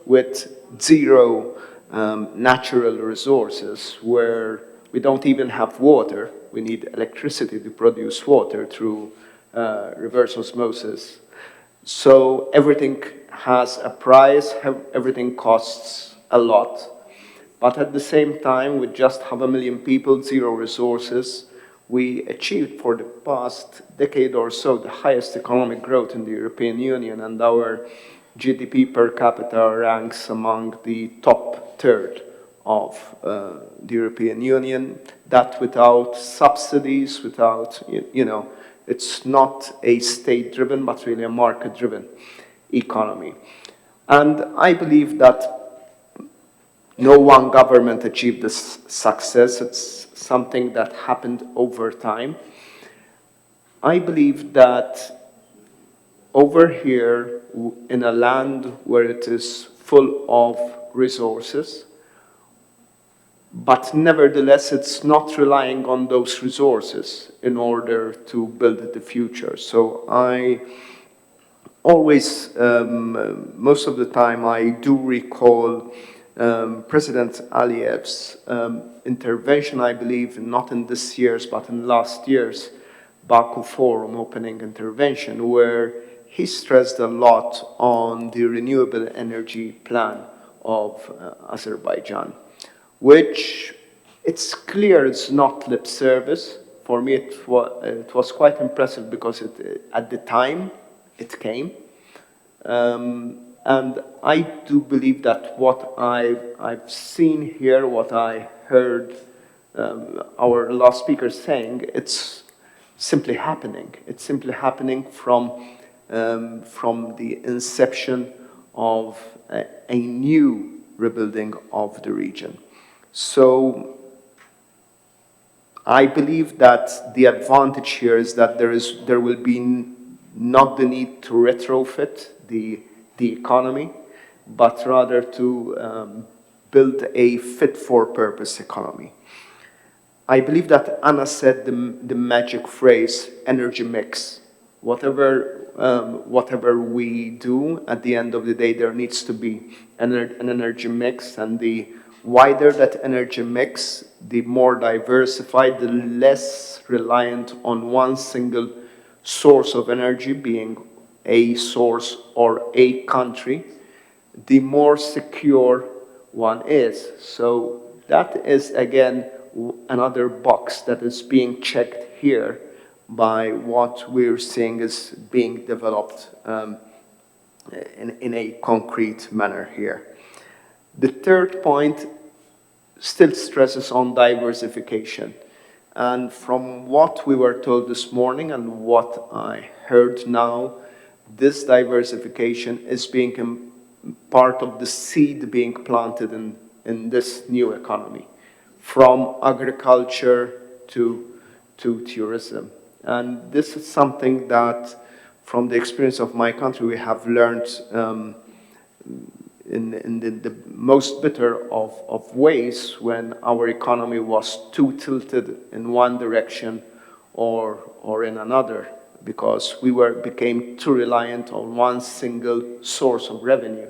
with zero natural resources, where we don't even have water. We need electricity to produce water through reverse osmosis. So everything has a price, everything costs a lot. But at the same time, with just 500,000 people, zero resources, we achieved for the past decade or so the highest economic growth in the European Union, and our GDP per capita ranks among the top third of the European Union. That without subsidies, without, it's not a state-driven, but really a market-driven economy. And I believe that no one government achieved this success. It's something that happened over time. I believe that over here, in a land where it is full of resources, but nevertheless, it's not relying on those resources in order to build the future. So I always, most of the time, I do recall President Aliyev's intervention, I believe, not in this year's, but in last year's Baku Forum opening intervention, where he stressed a lot on the renewable energy plan of Azerbaijan, which it's clear it's not lip service. For me, it was quite impressive because at the time it came. And I do believe that what I've seen here, what I heard our last speaker saying, it's simply happening. It's simply happening from the inception of a new rebuilding of the region. So I believe that the advantage here is that there will be not the need to retrofit the economy, but rather to build a fit-for-purpose economy. I believe that Anna said the magic phrase, energy mix. Whatever we do, at the end of the day, there needs to be an energy mix, and the wider that energy mix, the more diversified, the less reliant on one single source of energy, being a source or a country, the more secure one is. So that is, again, another box that is being checked here by what we're seeing is being developed in a concrete manner here. The third point still stresses on diversification. And from what we were told this morning and what I heard now, this diversification is being part of the seed being planted in this new economy, from agriculture to tourism. And this is something that, from the experience of my country, we have learned in the most bitter of ways, when our economy was too tilted in one direction or in another, because we became too reliant on one single source of revenue.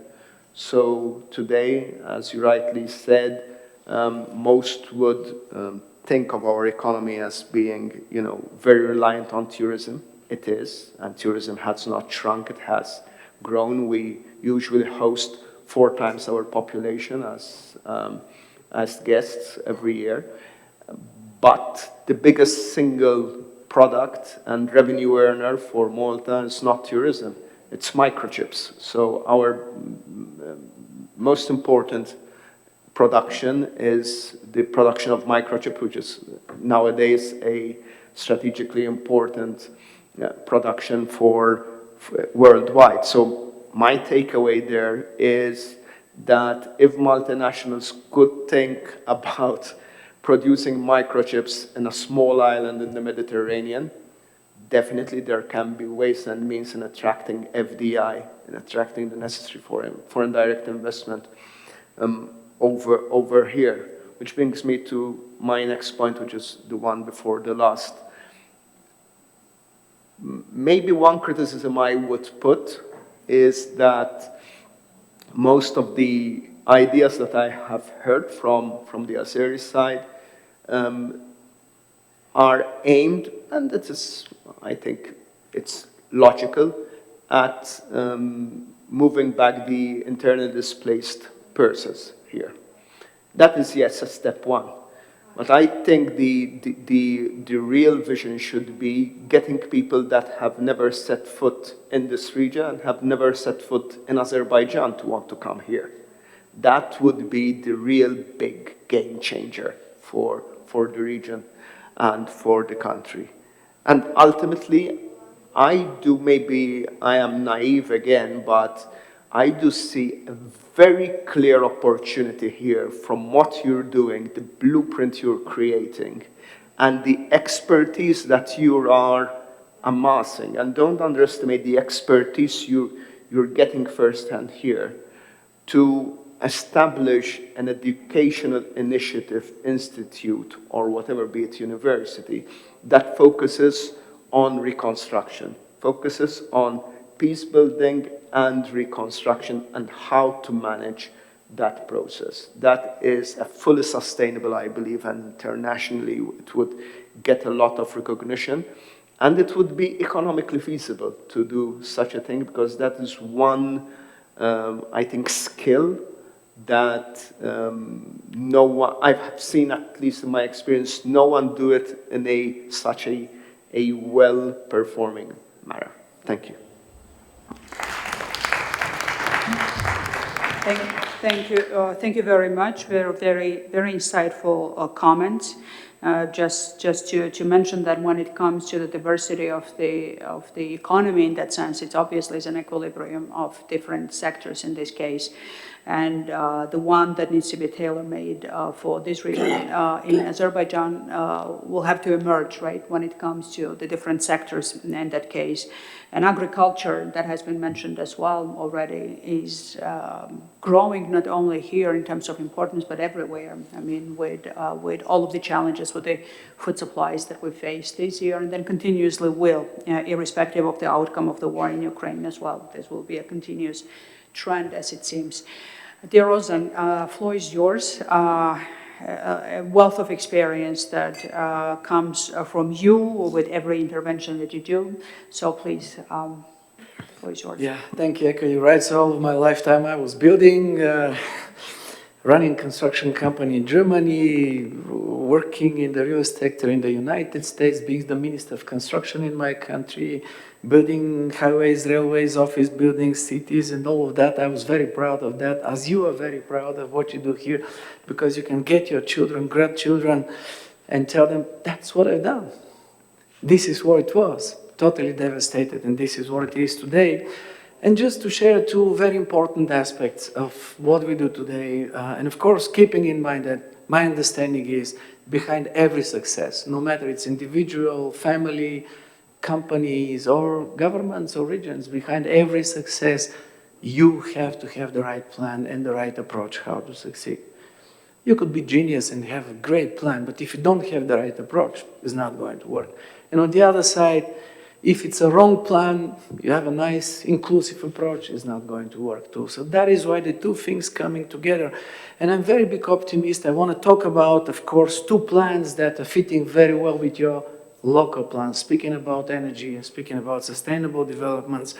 So today, as you rightly said, most would think of our economy as being, very reliant on tourism. It is, and tourism has not shrunk, it has grown. We usually host 4 times our population as guests every year. But the biggest single product and revenue earner for Malta is not tourism, it's microchips. So our most important production is the production of microchip, which is nowadays a strategically important production for worldwide. So my takeaway there is that if multinationals could think about producing microchips in a small island in the Mediterranean, definitely there can be ways and means in attracting FDI, and attracting the necessary foreign direct investment over here. Which brings me to my next point, which is the one before the last. Maybe one criticism I would put is that most of the ideas that I have heard from the Azeri side are aimed, and it is, I think it's logical, at moving back the internally displaced persons here. That is, yes, a step one. But I think the real vision should be getting people that have never set foot in this region and have never set foot in Azerbaijan to want to come here. That would be the real big game changer for the region and for the country. And ultimately, maybe I am naive again, but I do see a very clear opportunity here from what you're doing, the blueprint you're creating, and the expertise that you are amassing. And don't underestimate the expertise you're getting firsthand here to establish an educational initiative institute, or whatever, be it university, that focuses on reconstruction, focuses on peace building and reconstruction, and how to manage that process. That is a fully sustainable, I believe, and internationally it would get a lot of recognition, and it would be economically feasible to do such a thing, because that is one, I think, skill that no one, I've seen, at least in my experience, no one do it in such a well-performing manner. Thank you. Thank you very much. Very insightful comments. Just to mention that when it comes to the diversity of the economy, in that sense, it's obviously an equilibrium of different sectors in this case, and the one that needs to be tailor-made for this region in Azerbaijan will have to emerge, right, when it comes to the different sectors in that case. And agriculture, that has been mentioned as well already, is growing not only here in terms of importance, but everywhere. I mean, with all of the challenges with the food supplies that we faced this year, and then continuously will, irrespective of the outcome of the war in Ukraine as well. This will be a continuous trend, as it seems. Dear Ozan, floor is yours. A wealth of experience that comes from you with every intervention that you do. So please. floor is yours. Yeah, thank you, Eka. You're right. So all of my lifetime I was building, running construction company in Germany, working in the real estate sector in the United States, being the Minister of Construction in my country, building highways, railways, office buildings, cities, and all of that. I was very proud of that, as you are very proud of what you do here, because you can get your children, grandchildren, and tell them, that's what I've done. This is what it was, totally devastated, and this is what it is today. And just to share two very important aspects of what we do today, and of course, keeping in mind that my understanding is behind every success, no matter it's individual, family, companies, or governments or regions, behind every success, you have to have the right plan and the right approach how to succeed. You could be genius and have a great plan, but if you don't have the right approach, it's not going to work. And on the other side, if it's a wrong plan, you have a nice inclusive approach, it's not going to work too. So that is why the two things coming together. And I'm very big optimist. I want to talk about, of course, two plans that are fitting very well with your local plans, speaking about energy and speaking about sustainable developments.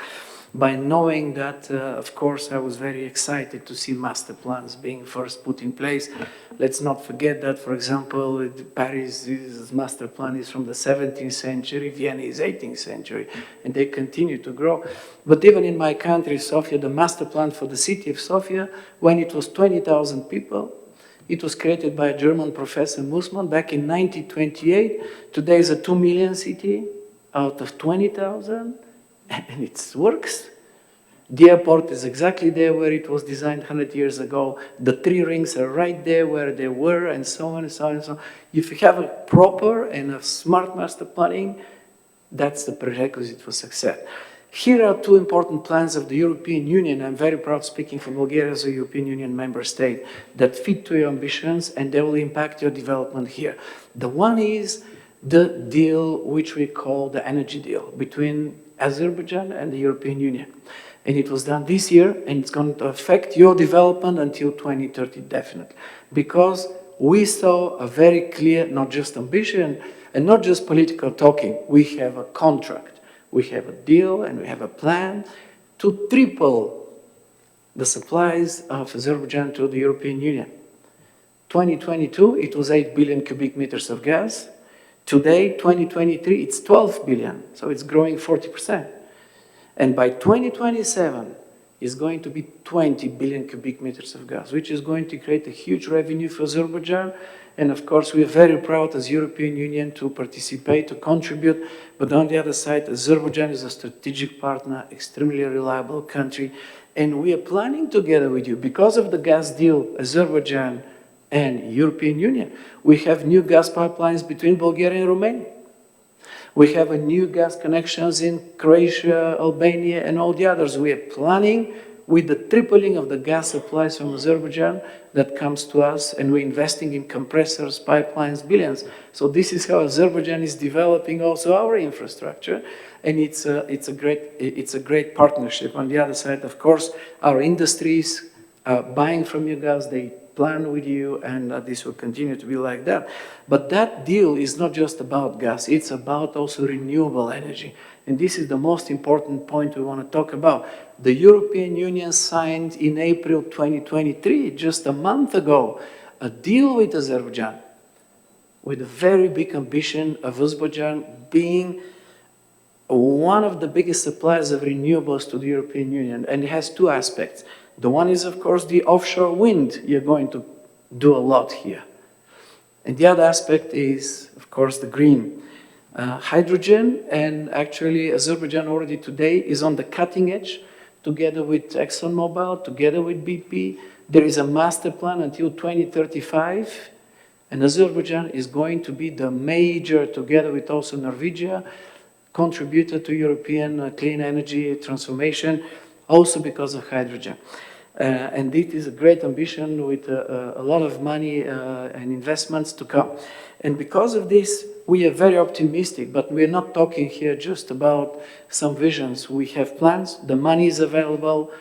By knowing that, of course, I was very excited to see master plans being first put in place. Let's not forget that, for example, Paris' master plan is from the 17th century, Vienna is 18th century, and they continue to grow. But even in my country, Sofia, the master plan for the city of Sofia, when it was 20,000 people, it was created by a German professor, Mussmann, back in 1928. Today is a 2 million city out of 20,000. And it works. The airport is exactly there where it was designed 100 years ago. The 3 rings are right there where they were, and so on and so on and so on. If you have a proper and a smart master planning, that's the prerequisite for success. Here are 2 important plans of the European Union. I'm very proud speaking for Bulgaria as a European Union member state that fit to your ambitions, and they will impact your development here. The one is the deal which we call the energy deal between Azerbaijan and the European Union. And it was done this year, and it's going to affect your development until 2030, definitely. Because we saw a very clear, not just ambition, and not just political talking, we have a contract, we have a deal, and we have a plan to triple the supplies of Azerbaijan to the European Union. 2022, it was 8 billion cubic meters of gas. Today, 2023, it's 12 billion, so it's growing 40%. And by 2027, it's going to be 20 billion cubic meters of gas, which is going to create a huge revenue for Azerbaijan. And of course, we are very proud as European Union to participate, to contribute. But on the other side, Azerbaijan is a strategic partner, extremely reliable country. And we are planning together with you, because of the gas deal, Azerbaijan and European Union, we have new gas pipelines between Bulgaria and Romania. We have a new gas connections in Croatia, Albania, and all the others. We are planning with the tripling of the gas supplies from Azerbaijan that comes to us, and we're investing in compressors, pipelines, billions. So this is how Azerbaijan is developing also our infrastructure, and it's a great partnership. On the other side, of course, our industries are buying from you guys, they plan with you, and this will continue to be like that. But that deal is not just about gas, it's about also renewable energy. And this is the most important point we want to talk about. The European Union signed in April 2023, just a month ago, a deal with Azerbaijan, with a very big ambition of Azerbaijan being one of the biggest suppliers of renewables to the European Union. And it has 2 aspects. The one is, of course, the offshore wind. You're going to do a lot here. And the other aspect is, of course, the green hydrogen. And actually, Azerbaijan already today is on the cutting edge, together with ExxonMobil, together with BP. There is a master plan until 2035. And Azerbaijan is going to be the major, together with also Norwegia, contributor to European clean energy transformation, also because of hydrogen. And it is a great ambition with a lot of money and investments to come. And because of this, we are very optimistic, but we're not talking here just about some visions. We have plans, the money is available,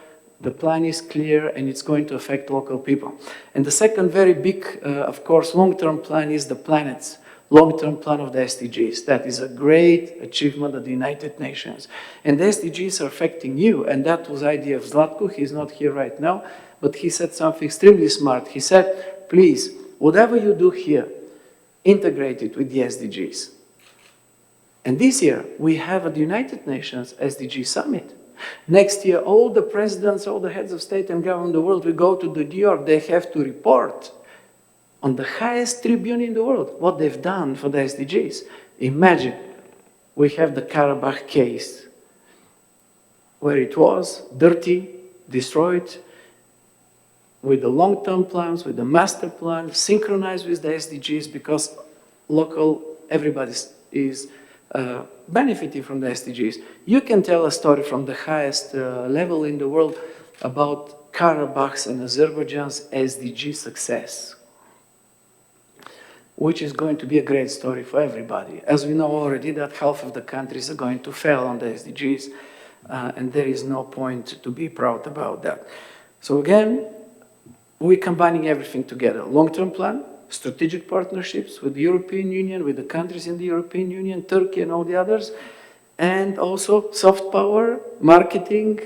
the plan is clear, and it's going to affect local people. And the second very big, of course, long-term plan is the planets. long-term plan of the SDGs. That is a great achievement of the United Nations. And the SDGs are affecting you, and that was the idea of Zlatko. He's not here right now, but he said something extremely smart. He said, please, whatever you do here, integrate it with the SDGs. And this year, we have at the United Nations SDG Summit. Next year, all the presidents, all the heads of state and government in the world will go to New York. They have to report on the highest tribune in the world what they've done for the SDGs. Imagine, we have the Karabakh case, where it was dirty, destroyed, with the long-term plans, with the master plan, synchronized with the SDGs, because everybody is benefiting from the SDGs. You can tell a story from the highest level in the world about Karabakh's and Azerbaijan's SDG success, which is going to be a great story for everybody. As we know already that half of the countries are going to fail on the SDGs, and there is no point to be proud about that. So again, we're combining everything together. Long-term plan, strategic partnerships with the European Union, with the countries in the European Union, Turkey and all the others, and also soft power, marketing,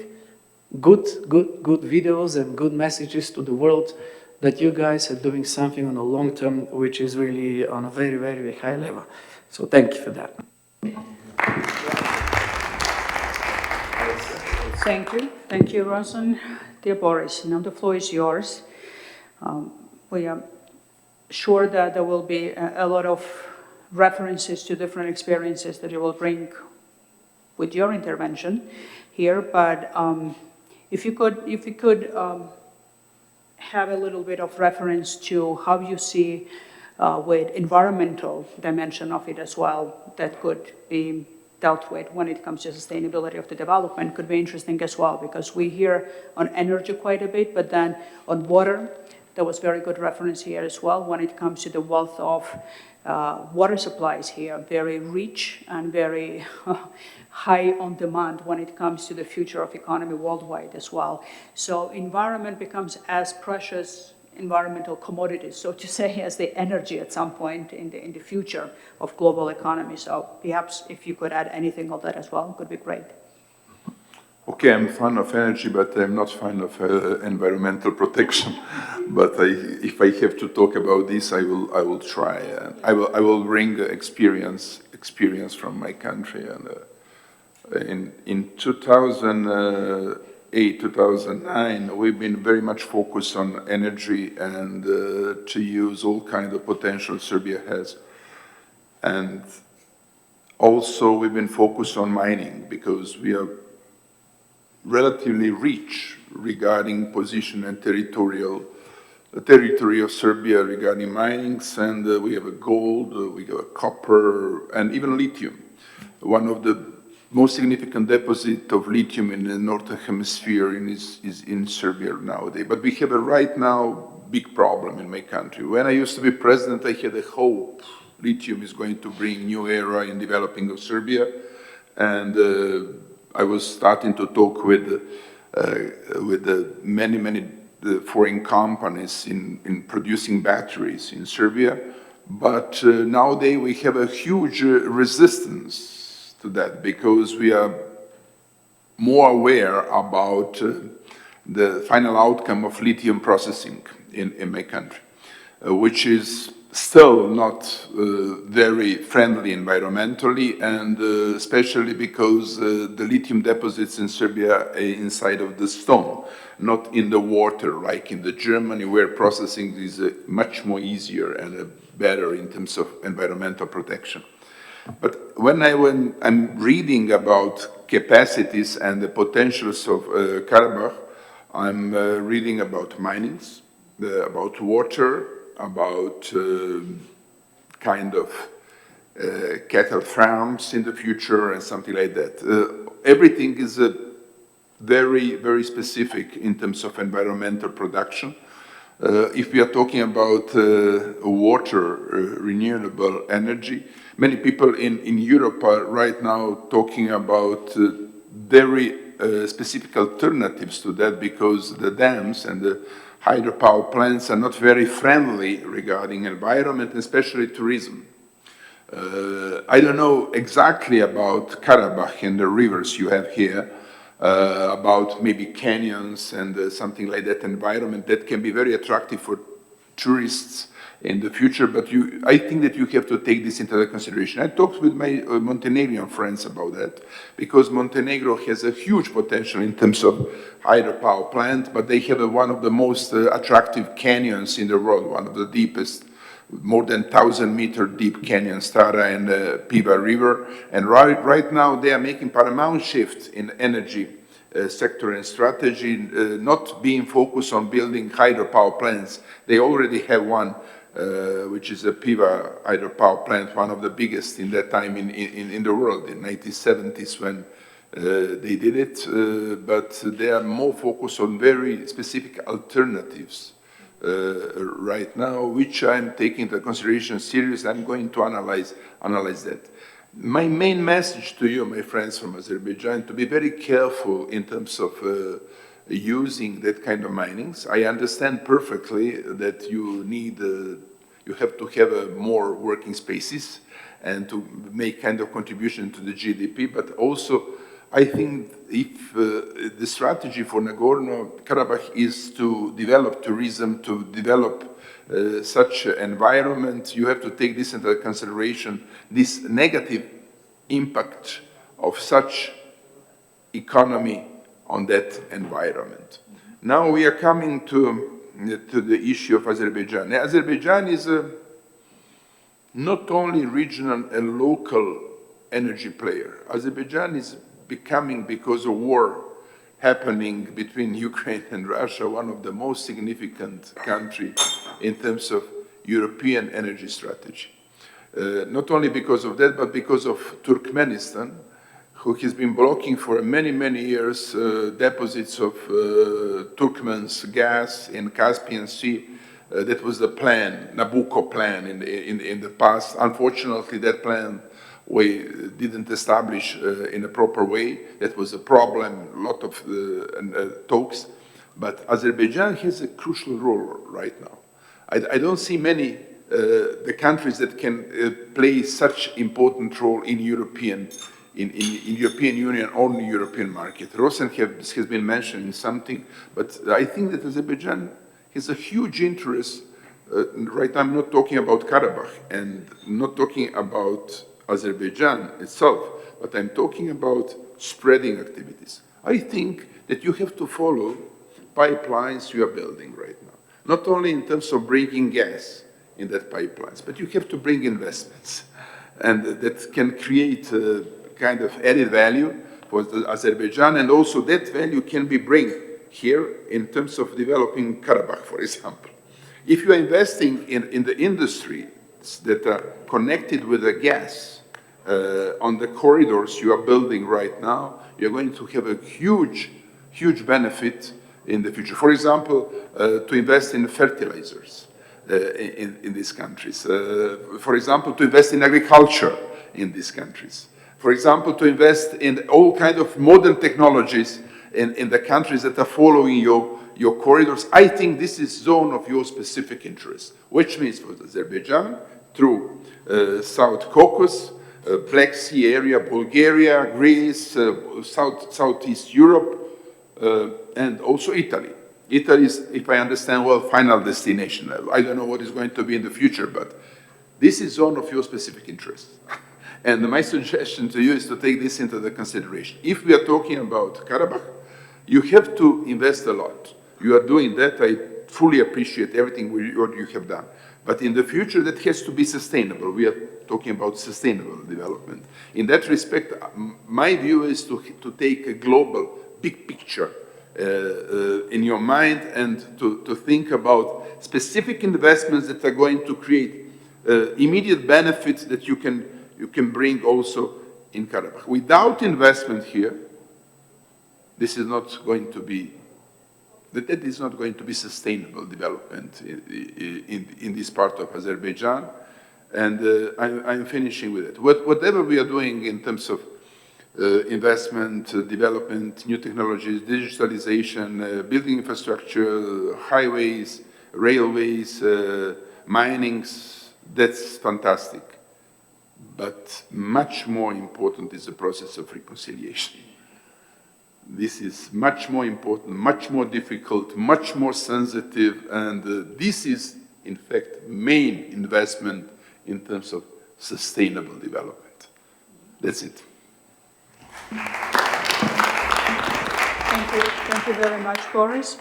good videos and good messages to the world that you guys are doing something on a long term, which is really on a very, very high level. So thank you for that. Thank you, Rosen. Dear Boris, now the floor is yours. We are sure that there will be a lot of references to different experiences that you will bring with your intervention here, but if you could have a little bit of reference to how you see with environmental dimension of it as well, that could be dealt with when it comes to sustainability of the development, could be interesting as well, because we hear on energy quite a bit, but then on water, there was very good reference here as well when it comes to the wealth of water supplies here, very rich and very high on demand when it comes to the future of economy worldwide as well. So environment becomes as precious environmental commodities, so to say, as the energy at some point in the future of global economy. So perhaps if you could add anything of that as well, it could be great. Okay, I'm a fan of energy, but I'm not a fan of environmental protection. But if I have to talk about this, I will try. I will bring experience from my country. And in 2008, 2009, we've been very much focused on energy and to use all kinds of potential Serbia has. And also we've been focused on mining because we are relatively rich regarding position and territory of Serbia regarding minings, and we have a gold, we have a copper, and even lithium. One of the most significant deposit of lithium in the northern hemisphere is in Serbia nowadays. But we have right now big problem in my country. When I used to be president, I had a hope lithium is going to bring new era in developing of Serbia, and I was starting to talk with many foreign companies in producing batteries in Serbia, but nowadays we have a huge resistance to that because we are more aware about the final outcome of lithium processing in my country, which is still not very friendly environmentally, and especially because the lithium deposits in Serbia are inside of the stone, not in the water, like in Germany, where processing is much more easier and better in terms of environmental protection. But when I'm reading about capacities and the potentials of Karabakh, I'm reading about minings, about water, about kind of cattle farms in the future and something like that. Everything is very specific in terms of environmental production. If we are talking about water, renewable energy, many people in Europe are right now talking about very specific alternatives to that because the dams and the hydropower plants are not very friendly regarding environment, especially tourism. I don't know exactly about Karabakh and the rivers you have here, about maybe canyons and something like that environment that can be very attractive for tourists in the future, but I think that you have to take this into consideration. I talked with my Montenegrin friends about that, because Montenegro has a huge potential in terms of hydropower plant, but they have one of the most attractive canyons in the world, one of the deepest, more than 1,000-meter deep canyon, Stara and Piva River. And right now they are making paramount shift in energy sector and strategy, not being focused on building hydropower plants. They already have one, which is a Piva hydropower plant, one of the biggest in that time in the world, in 1970s when they did it, but they are more focused on very specific alternatives right now, which I'm taking into consideration seriously. I'm going to analyze that. My main message to you, my friends from Azerbaijan, to be very careful in terms of using that kind of minings. I understand perfectly that you need, you have to have more working spaces and to make kind of contribution to the GDP, but also I think if the strategy for Nagorno-Karabakh is to develop tourism, to develop such environment, you have to take this into consideration, this negative impact of such economy on that environment. Now we are coming to the issue of Azerbaijan. Azerbaijan is not only regional and local energy player. Azerbaijan is becoming, because of war happening between Ukraine and Russia, one of the most significant countries in terms of European energy strategy. Not only because of that, but because of Turkmenistan, who has been blocking for many, many years deposits of Turkmen's gas in Caspian Sea. That was the plan, Nabucco plan in the past. Unfortunately, that plan we didn't establish in a proper way. That was a problem, a lot of talks. But Azerbaijan has a crucial role right now. I don't see many the countries that can play such important role in European Union or in the European market. Rosen has been mentioning something, but I think that Azerbaijan has a huge interest. Right now, I'm not talking about Karabakh and not talking about Azerbaijan itself, but I'm talking about spreading activities. I think that you have to follow pipelines you are building right now, not only in terms of bringing gas in that pipelines, but you have to bring investments, and that can create kind of added value for Azerbaijan, and also that value can be bring here in terms of developing Karabakh, for example. If you are investing in the industry that are connected with the gas on the corridors you are building right now, you're going to have a huge benefit in the future. For example, to invest in fertilizers in these countries. For example, to invest in agriculture in these countries. For example, to invest in all kinds of modern technologies in the countries that are following your corridors. I think this is zone of your specific interest, which means for Azerbaijan, through South Caucasus, Black Sea area, Bulgaria, Greece, Southeast Europe, and also Italy. Italy is, if I understand well, final destination. I don't know what is going to be in the future, but this is zone of your specific interest. And my suggestion to you is to take this into the consideration. If we are talking about Karabakh, you have to invest a lot. You are doing that. I fully appreciate everything what you have done. But in the future, that has to be sustainable. We are talking about sustainable development. In that respect, my view is to take a global, big picture in your mind and to think about specific investments that are going to create immediate benefits that you can bring also in Karabakh. Without investment here, this is not going to be, that is not going to be sustainable development in this part of Azerbaijan. And I'm finishing with it. Whatever we are doing in terms of investment, development, new technologies, digitalization, building infrastructure, highways, railways, minings, that's fantastic. but much more important is the process of reconciliation. This is much more important, much more difficult, much more sensitive, and this is, in fact, main investment in terms of sustainable development. That's it. Thank you very much, Boris.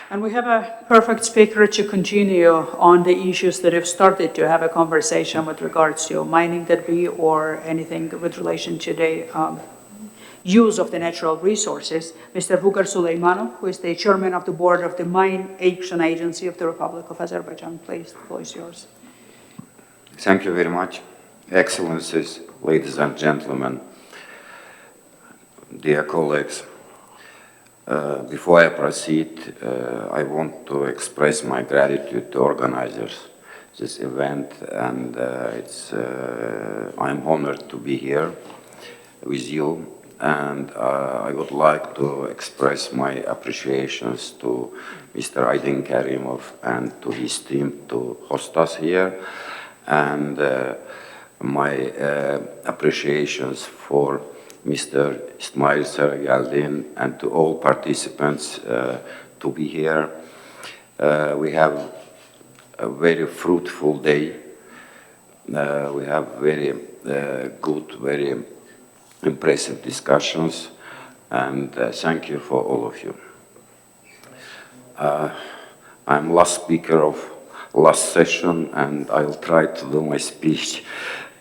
And we have a perfect speaker to continue on the issues that have started to have a conversation with regards to mining debris or anything with relation to the use of the natural resources. Mr. Vugar Suleimanov, who is the chairman of the board of the Mine Action Agency of the Republic of Azerbaijan. Please, the floor is yours. Thank you very much. Excellencies, ladies and gentlemen, dear colleagues, before I proceed, I want to express my gratitude to organizers this event, and I'm honored to be here with you, and I would like to express my appreciations to Mr. Aydin Karimov and to his team to host us here, and my appreciations for Mr. Ismail Saragaldin and to all participants to be here. We have a very fruitful day. We have very good, very impressive discussions, and thank you for all of you. I'm last speaker of last session, and I'll try to do my speech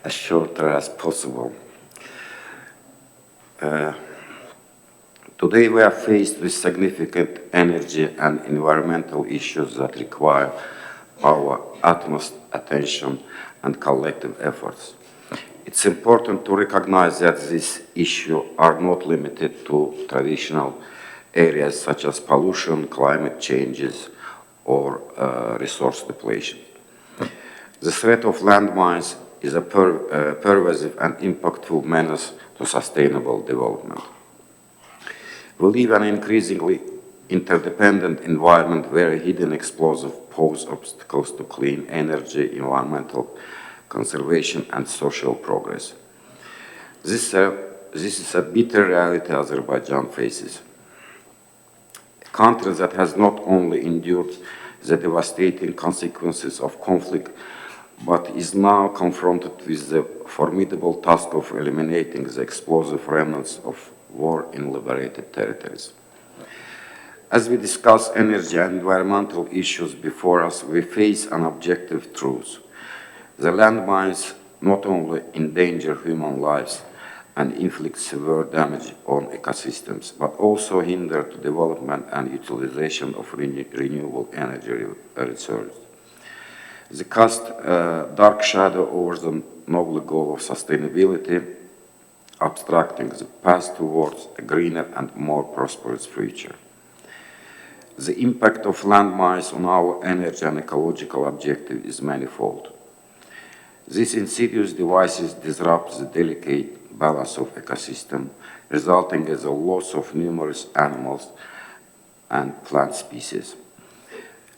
as shorter as possible. Today we are faced with significant energy and environmental issues that require our utmost attention and collective efforts. It's important to recognize that these issues are not limited to traditional areas such as pollution, climate changes, or resource depletion. The threat of landmines is a pervasive and impactful menace to sustainable development. We live in an increasingly interdependent environment where hidden explosives pose obstacles to clean energy, environmental conservation, and social progress. This is a bitter reality Azerbaijan faces. A country that has not only endured the devastating consequences of conflict, but is now confronted with the formidable task of eliminating the explosive remnants of war in liberated territories. As we discuss energy and environmental issues before us, we face an objective truth. The landmines not only endanger human lives and inflict severe damage on ecosystems, but also hinder the development and utilization of renewable energy resources. They cast a dark shadow over the noble goal of sustainability, obstructing the path towards a greener and more prosperous future. The impact of landmines on our energy and ecological objective is manifold. These insidious devices disrupt the delicate balance of ecosystem, resulting in the loss of numerous animals and plant species.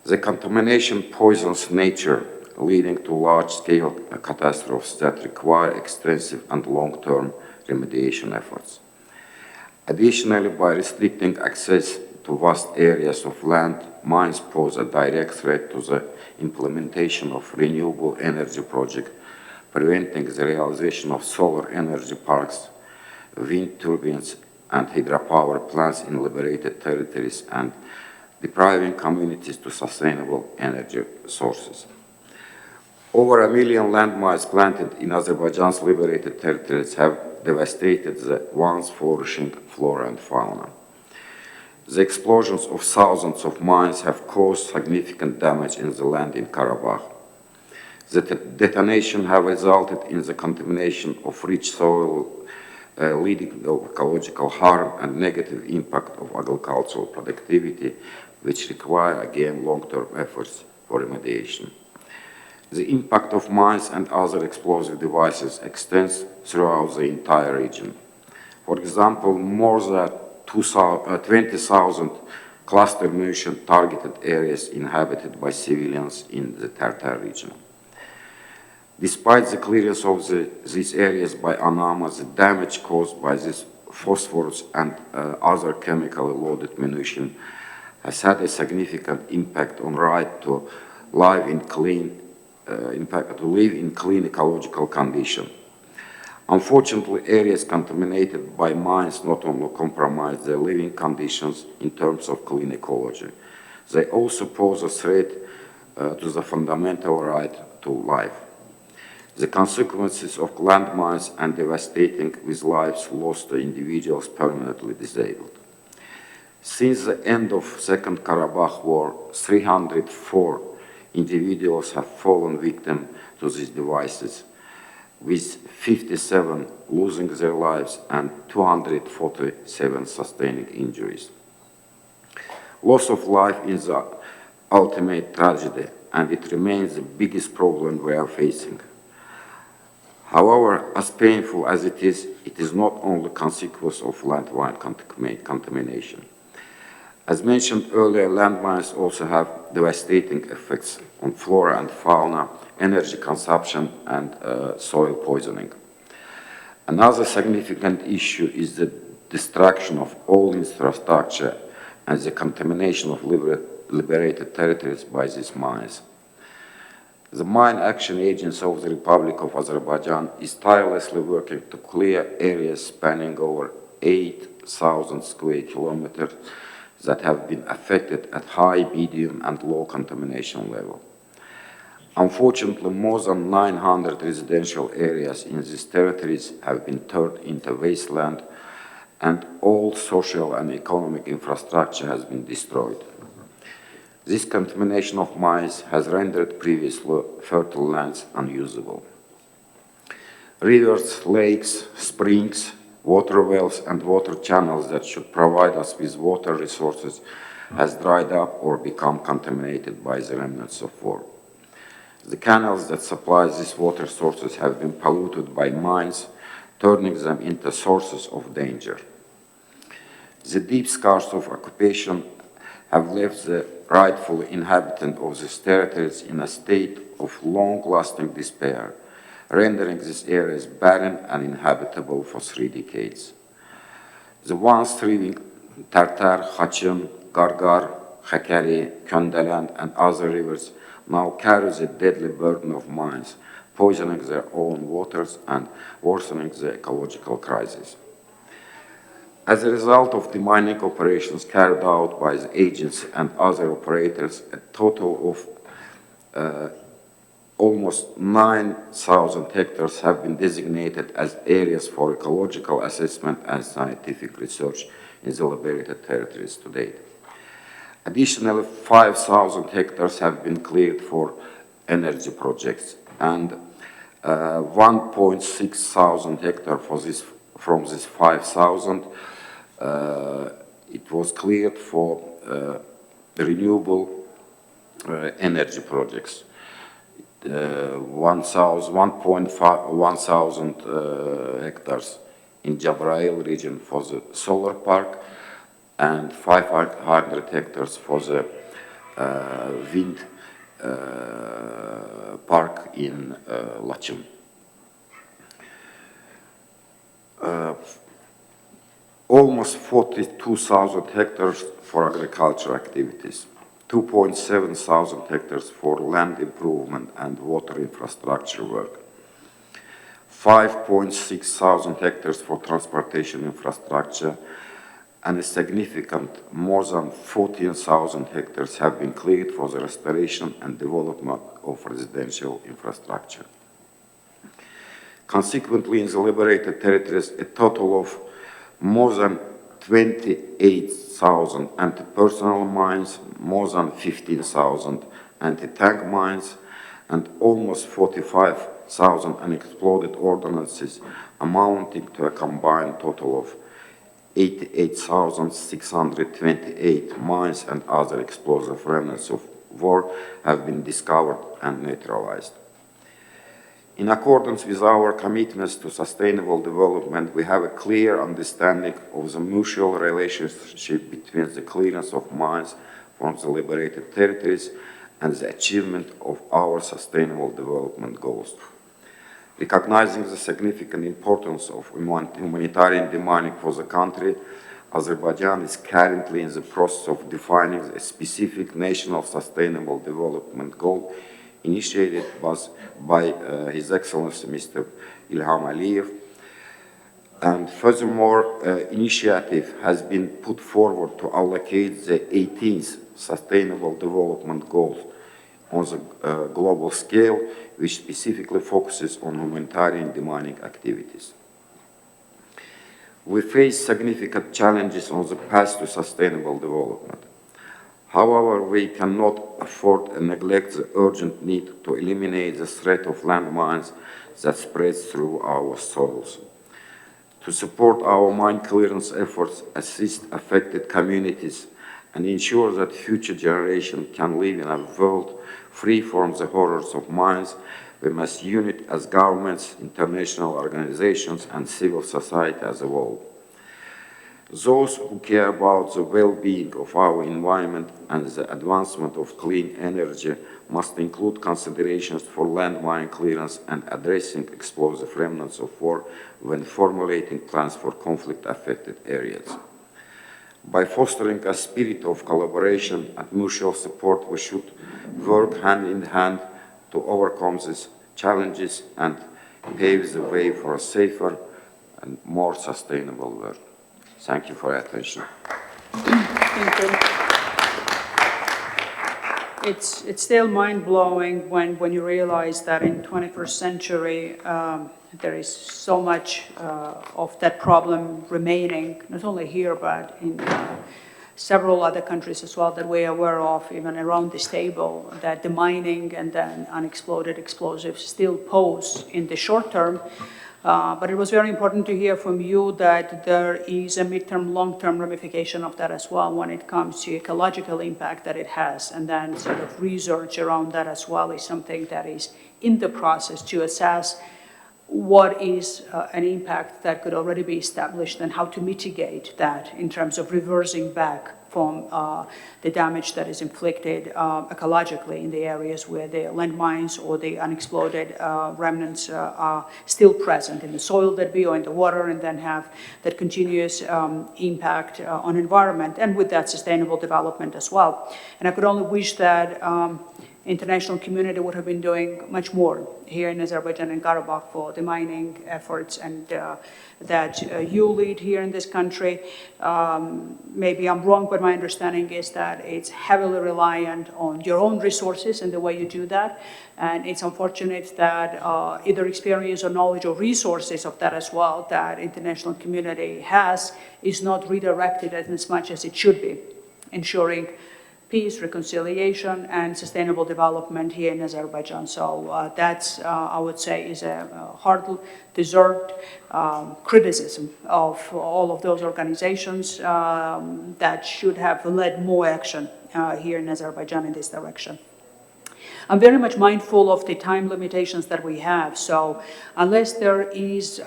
The contamination poisons nature, leading to large-scale catastrophes that require extensive and long-term remediation efforts. Additionally, by restricting access to vast areas of land, mines pose a direct threat to the implementation of renewable energy projects, preventing the realization of solar energy parks, wind turbines, and hydropower plants in liberated territories, and depriving communities to sustainable energy sources. Over 1 million landmines planted in Azerbaijan's liberated territories have devastated the once flourishing flora and fauna. The explosions of thousands of mines have caused significant damage in the land in Karabakh. The detonation have resulted in the contamination of rich soil, leading to ecological harm and negative impact of agricultural productivity, which require, again, long-term efforts for remediation. The impact of mines and other explosive devices extends throughout the entire region. For example, more than 20,000 cluster munition targeted areas inhabited by civilians in the Tartar region. Despite the clearance of these areas by ANAMA, the damage caused by this phosphorus and other chemically loaded munition has had a significant impact on right to live in clean ecological conditions. Unfortunately, areas contaminated by mines not only compromise their living conditions in terms of clean ecology, they also pose a threat to the fundamental right to life. The consequences of landmines are devastating, with lives lost to individuals permanently disabled. Since the end of Second Karabakh War, 304 individuals have fallen victim to these devices, with 57 losing their lives and 247 sustaining injuries. Loss of life is the ultimate tragedy, and it remains the biggest problem we are facing. However, as painful as it is not only a consequence of landmine contamination. As mentioned earlier, landmines also have devastating effects on flora and fauna, energy consumption, and soil poisoning. Another significant issue is the destruction of all infrastructure and the contamination of liberated territories by these mines. The Mine Action Agency of the Republic of Azerbaijan is tirelessly working to clear areas spanning over 8,000 square kilometers that have been affected at high, medium, and low contamination level. Unfortunately, more than 900 residential areas in these territories have been turned into wasteland, and all social and economic infrastructure has been destroyed. This contamination of mines has rendered previously fertile lands unusable. Rivers, lakes, springs, water wells, and water channels that should provide us with water resources has dried up or become contaminated by the remnants of war. The canals that supply these water sources have been polluted by mines, turning them into sources of danger. The deep scars of occupation have left the rightful inhabitant of these territories in a state of long-lasting despair, rendering these areas barren and uninhabitable for 3 decades. The once thriving Tartar, Khachun, Gargar, Hakkari, Kondaland, and other rivers now carry the deadly burden of mines, poisoning their own waters and worsening the ecological crisis. As a result of the mining operations carried out by the agency and other operators, a total of almost 9,000 hectares have been designated as areas for ecological assessment and scientific research in the liberated territories to date. Additionally, 5,000 hectares have been cleared for energy projects, and 1.6 thousand hectares from this 5,000 it was cleared for renewable energy projects. 1,000 hectares in Jabrail region for the solar park, and 500 hectares for the wind park in Lachin. Almost 42,000 hectares for agricultural activities, 2.7 thousand hectares for land improvement and water infrastructure work, 5.6 thousand hectares for transportation infrastructure, and a significant more than 14,000 hectares have been cleared for the restoration and development of residential infrastructure. Consequently, in the liberated territories, a total of more than 28,000 anti-personnel mines, more than 15,000 anti-tank mines, and almost 45,000 unexploded ordnances, amounting to a combined total of 88,628 mines and other explosive remnants of war have been discovered and neutralized. In accordance with our commitments to sustainable development, we have a clear understanding of the mutual relationship between the clearance of mines from the liberated territories and the achievement of our sustainable development goals. Recognizing the significant importance of humanitarian demining for the country, Azerbaijan is currently in the process of defining a specific national sustainable development goal initiated by His Excellency Mr. Ilham Aliyev. And furthermore, initiative has been put forward to allocate the 18th Sustainable Development Goals on the global scale, which specifically focuses on humanitarian demining activities. We face significant challenges on the path to sustainable development. However, we cannot afford to neglect the urgent need to eliminate the threat of landmines that spreads through our soils. To support our mine clearance efforts, assist affected communities, and ensure that future generations can live in a world free from the horrors of mines, we must unite as governments, international organizations, and civil society as a whole. Those who care about the well-being of our environment and the advancement of clean energy must include considerations for landmine clearance and addressing explosive remnants of war when formulating plans for conflict-affected areas. By fostering a spirit of collaboration and mutual support, we should work hand in hand to overcome these challenges and pave the way for a safer and more sustainable world. Thank you for your attention. Thank you. It's still mind-blowing when you realize that in 21st century there is so much of that problem remaining, not only here but in several other countries as well that we are aware of, even around this table, that the mining and then unexploded explosives still pose in the short term. But it was very important to hear from you that there is a midterm, long-term ramification of that as well when it comes to ecological impact that it has. And then sort of research around that as well is something that is in the process to assess what is an impact that could already be established and how to mitigate that in terms of reversing back from the damage that is inflicted ecologically in the areas where the landmines or the unexploded remnants are still present in the soil that be or in the water, and then have that continuous impact on environment, and with that sustainable development as well. And I could only wish that international community would have been doing much more here in Azerbaijan and Karabakh for the mining efforts, and that you lead here in this country. Maybe I'm wrong, but my understanding is that it's heavily reliant on your own resources and the way you do that. And it's unfortunate that either experience or knowledge or resources of that as well that international community has is not redirected as much as it should be, ensuring peace, reconciliation, and sustainable development here in Azerbaijan. So that's, I would say, is a hard deserved criticism of all of those organizations that should have led more action here in Azerbaijan in this direction. I'm very much mindful of the time limitations that we have. So unless there is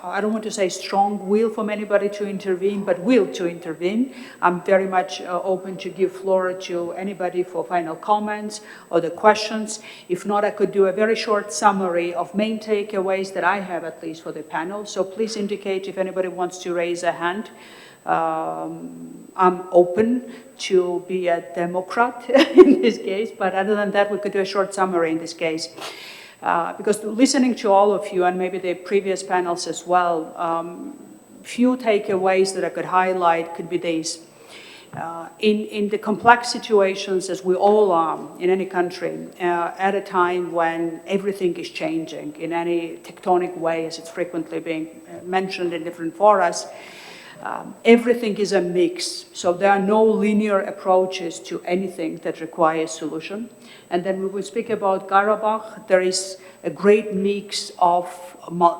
I don't want to say strong will from anybody to intervene, but will to intervene. I'm very much open to give floor to anybody for final comments or the questions. If not, I could do a very short summary of main takeaways that I have, at least for the panel. So please indicate if anybody wants to raise a hand. I'm open to be a Democrat in this case, but other than that, we could do a short summary in this case. Because listening to all of you, and maybe the previous panels as well, few takeaways that I could highlight could be these. In the complex situations, as we all are in any country, at a time when everything is changing in any tectonic way, as it's frequently being mentioned in different forums, everything is a mix. So there are no linear approaches to anything that requires solution. And then when we speak about Karabakh, there is a great mix of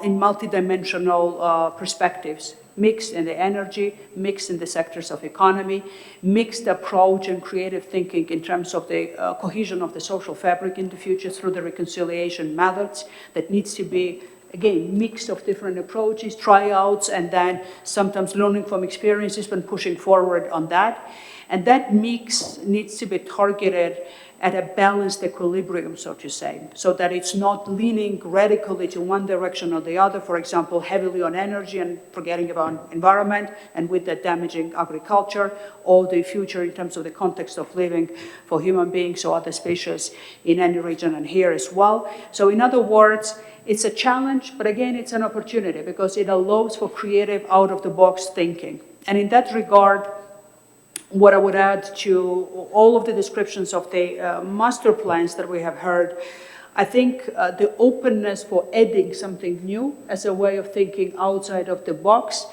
in multidimensional perspectives, mixed in the energy, mixed in the sectors of economy, mixed approach and creative thinking in terms of the cohesion of the social fabric in the future through the reconciliation methods that needs to be, again, mix of different approaches, tryouts, and then sometimes learning from experiences but pushing forward on that. And that mix needs to be targeted at a balanced equilibrium, so to say, so that it's not leaning radically to one direction or the other, for example, heavily on energy and forgetting about environment, and with that damaging agriculture, or the future in terms of the context of living for human beings or other species in any region and here as well. So in other words, it's a challenge, but again, it's an opportunity because it allows for creative, out-of-the-box thinking. And in that regard, what I would add to all of the descriptions of the master plans that we have heard, I think the openness for adding something new as a way of thinking outside of the box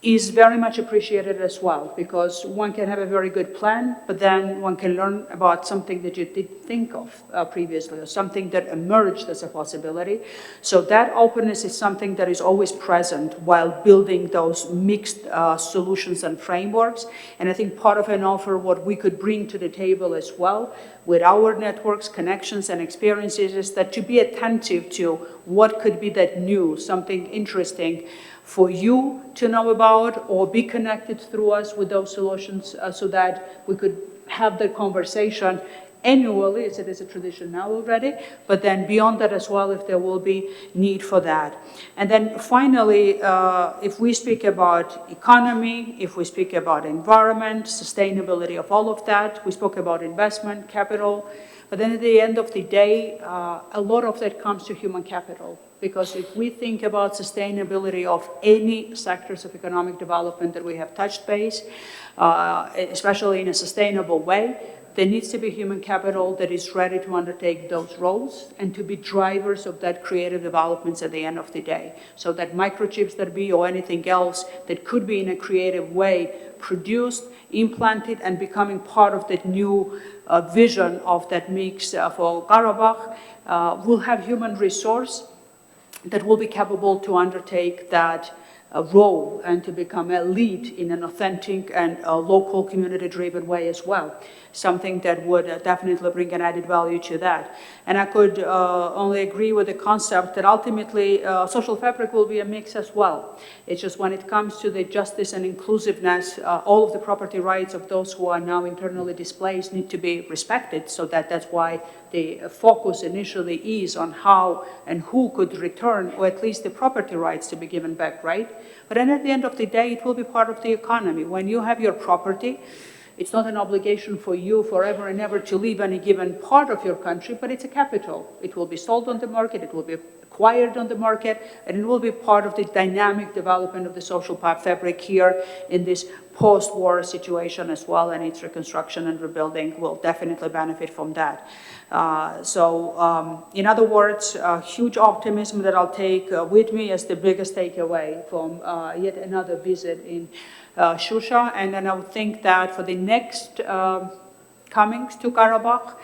is very much appreciated as well, because one can have a very good plan, but then one can learn about something that you didn't think of previously, or something that emerged as a possibility. So that openness is something that is always present while building those mixed solutions and frameworks. And I think part of an offer, what we could bring to the table as well, with our networks, connections, and experiences, is that to be attentive to what could be that new, something interesting, for you to know about or be connected through us with those solutions so that we could have the conversation annually, as it is a tradition now already, but then beyond that as well, if there will be need for that. And then finally, if we speak about economy, if we speak about environment, sustainability of all of that, we spoke about investment, capital, but then at the end of the day, a lot of that comes to human capital. Because if we think about sustainability of any sectors of economic development that we have touched base, especially in a sustainable way, there needs to be human capital that is ready to undertake those roles and to be drivers of that creative developments at the end of the day. So that microchips that be or anything else that could be in a creative way produced, implanted, and becoming part of that new vision of that mix for Karabakh will have human resource that will be capable to undertake that role and to become a lead in an authentic and local community-driven way as well. Something that would definitely bring an added value to that. And I could only agree with the concept that ultimately social fabric will be a mix as well. It's just when it comes to the justice and inclusiveness, all of the property rights of those who are now internally displaced need to be respected, so that's why the focus initially is on how and who could return, or at least the property rights to be given back, right? But then at the end of the day, it will be part of the economy. When you have your property, it's not an obligation for you forever and ever to leave any given part of your country, but it's a capital. It will be sold on the market, it will be acquired on the market, and it will be part of the dynamic development of the social fabric here in this post-war situation as well, and its reconstruction and rebuilding will definitely benefit from that. In other words, huge optimism that I'll take with me as the biggest takeaway from yet another visit in SHUSHA, and then I would think that for the next comings to Karabakh,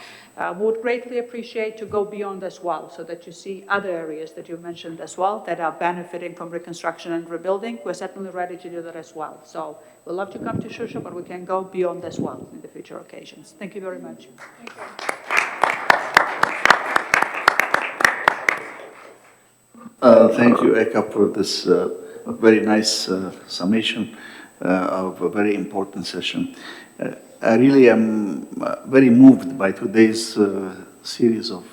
would greatly appreciate to go beyond as well, so that you see other areas that you mentioned as well that are benefiting from reconstruction and rebuilding. We're certainly ready to do that as well. So we'd love to come to SHUSHA, but we can go beyond as well in the future occasions. Thank you very much. Thank you. Thank you, Eka, for this very nice summation of a very important session. I really am very moved by today's series of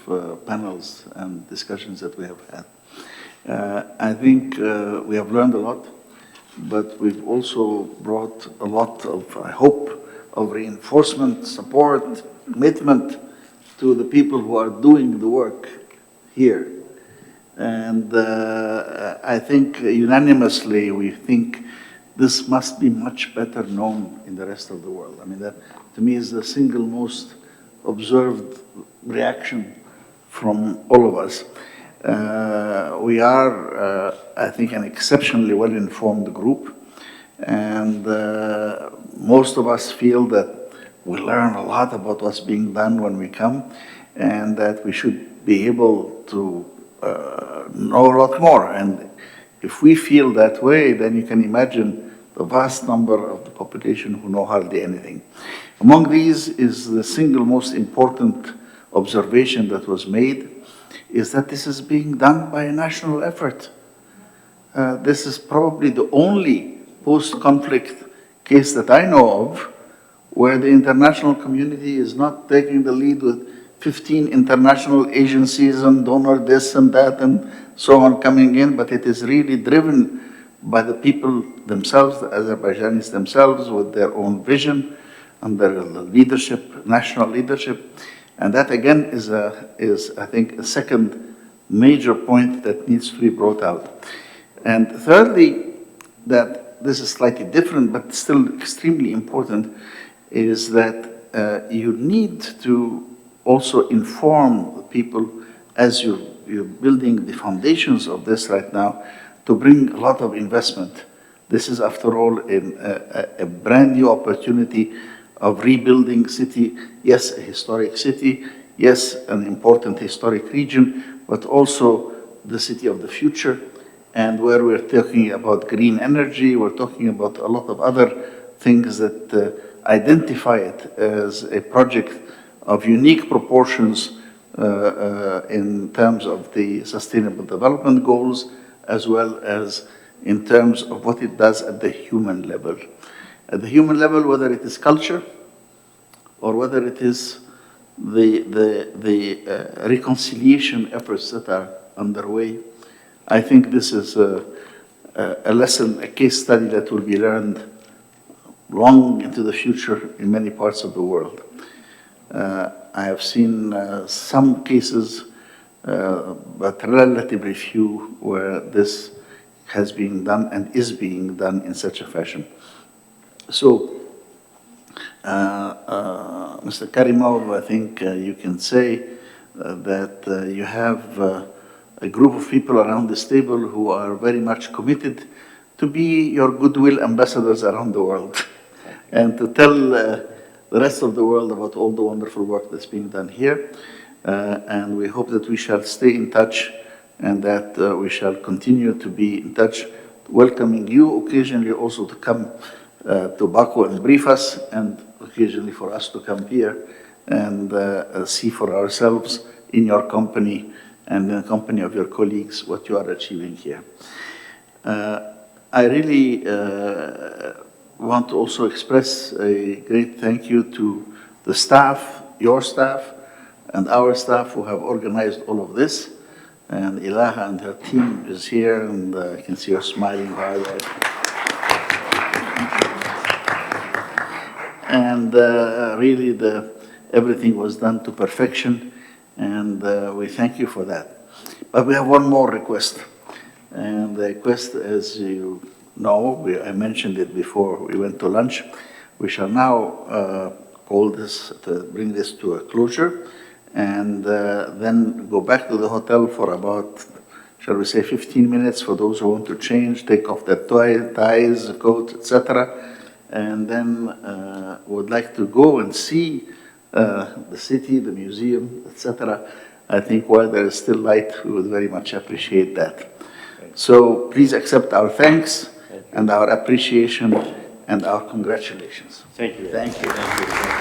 panels and discussions that we have had. I think we have learned a lot, but we've also brought a lot of, I hope, of reinforcement, support, commitment to the people who are doing the work here. And I think unanimously we think this must be much better known in the rest of the world. I mean, that to me is the single most observed reaction from all of us. We are, I think, an exceptionally well-informed group, and most of us feel that we learn a lot about what's being done when we come, and that we should be able to know a lot more. And if we feel that way, then you can imagine the vast number of the population who know hardly anything. Among these is the single most important observation that was made, is that this is being done by a national effort. This is probably the only post-conflict case that I know of where the international community is not taking the lead with 15 international agencies and donor this and that and so on coming in, but it is really driven by the people themselves, the Azerbaijanis themselves, with their own vision and their leadership, national leadership. And that again is, I think, a second major point that needs to be brought out. And thirdly, that this is slightly different, but still extremely important, is that you need to also inform people as you're building the foundations of this right now to bring a lot of investment. This is, after all, a brand new opportunity of rebuilding city. Yes, a historic city. Yes, an important historic region, but also the city of the future. And where we're talking about green energy, we're talking about a lot of other things that identify it as a project of unique proportions in terms of the Sustainable Development Goals, as well as in terms of what it does at the human level. At the human level, whether it is culture or whether it is the reconciliation efforts that are underway, I think this is a lesson, a case study that will be learned long into the future in many parts of the world. I have seen some cases, but relatively few, where this has been done and is being done in such a fashion. So, Mr. Karimov, I think you can say that you have a group of people around this table who are very much committed to be your goodwill ambassadors around the world and to tell the rest of the world about all the wonderful work that's being done here. And we hope that we shall stay in touch and that we shall continue to be in touch, welcoming you occasionally also to come to Baku and brief us, and occasionally for us to come here and see for ourselves in your company and in the company of your colleagues what you are achieving here. I really want to also express a great thank you to the staff, your staff, and our staff who have organized all of this. And Ilaha and her team is here, and I can see her smiling hard. And really, everything was done to perfection, and we thank you for that. But we have one more request. And the request, as you know, I mentioned it before we went to lunch. We shall now bring this to a closure, and then go back to the hotel for about, shall we say, 15 minutes for those who want to change, take off their ties, coat, etc. And then would like to go and see the city, the museum, etc. I think while there is still light, we would very much appreciate that. So please accept our thanks and our appreciation and our congratulations. Thank you. Thank you. Thank you.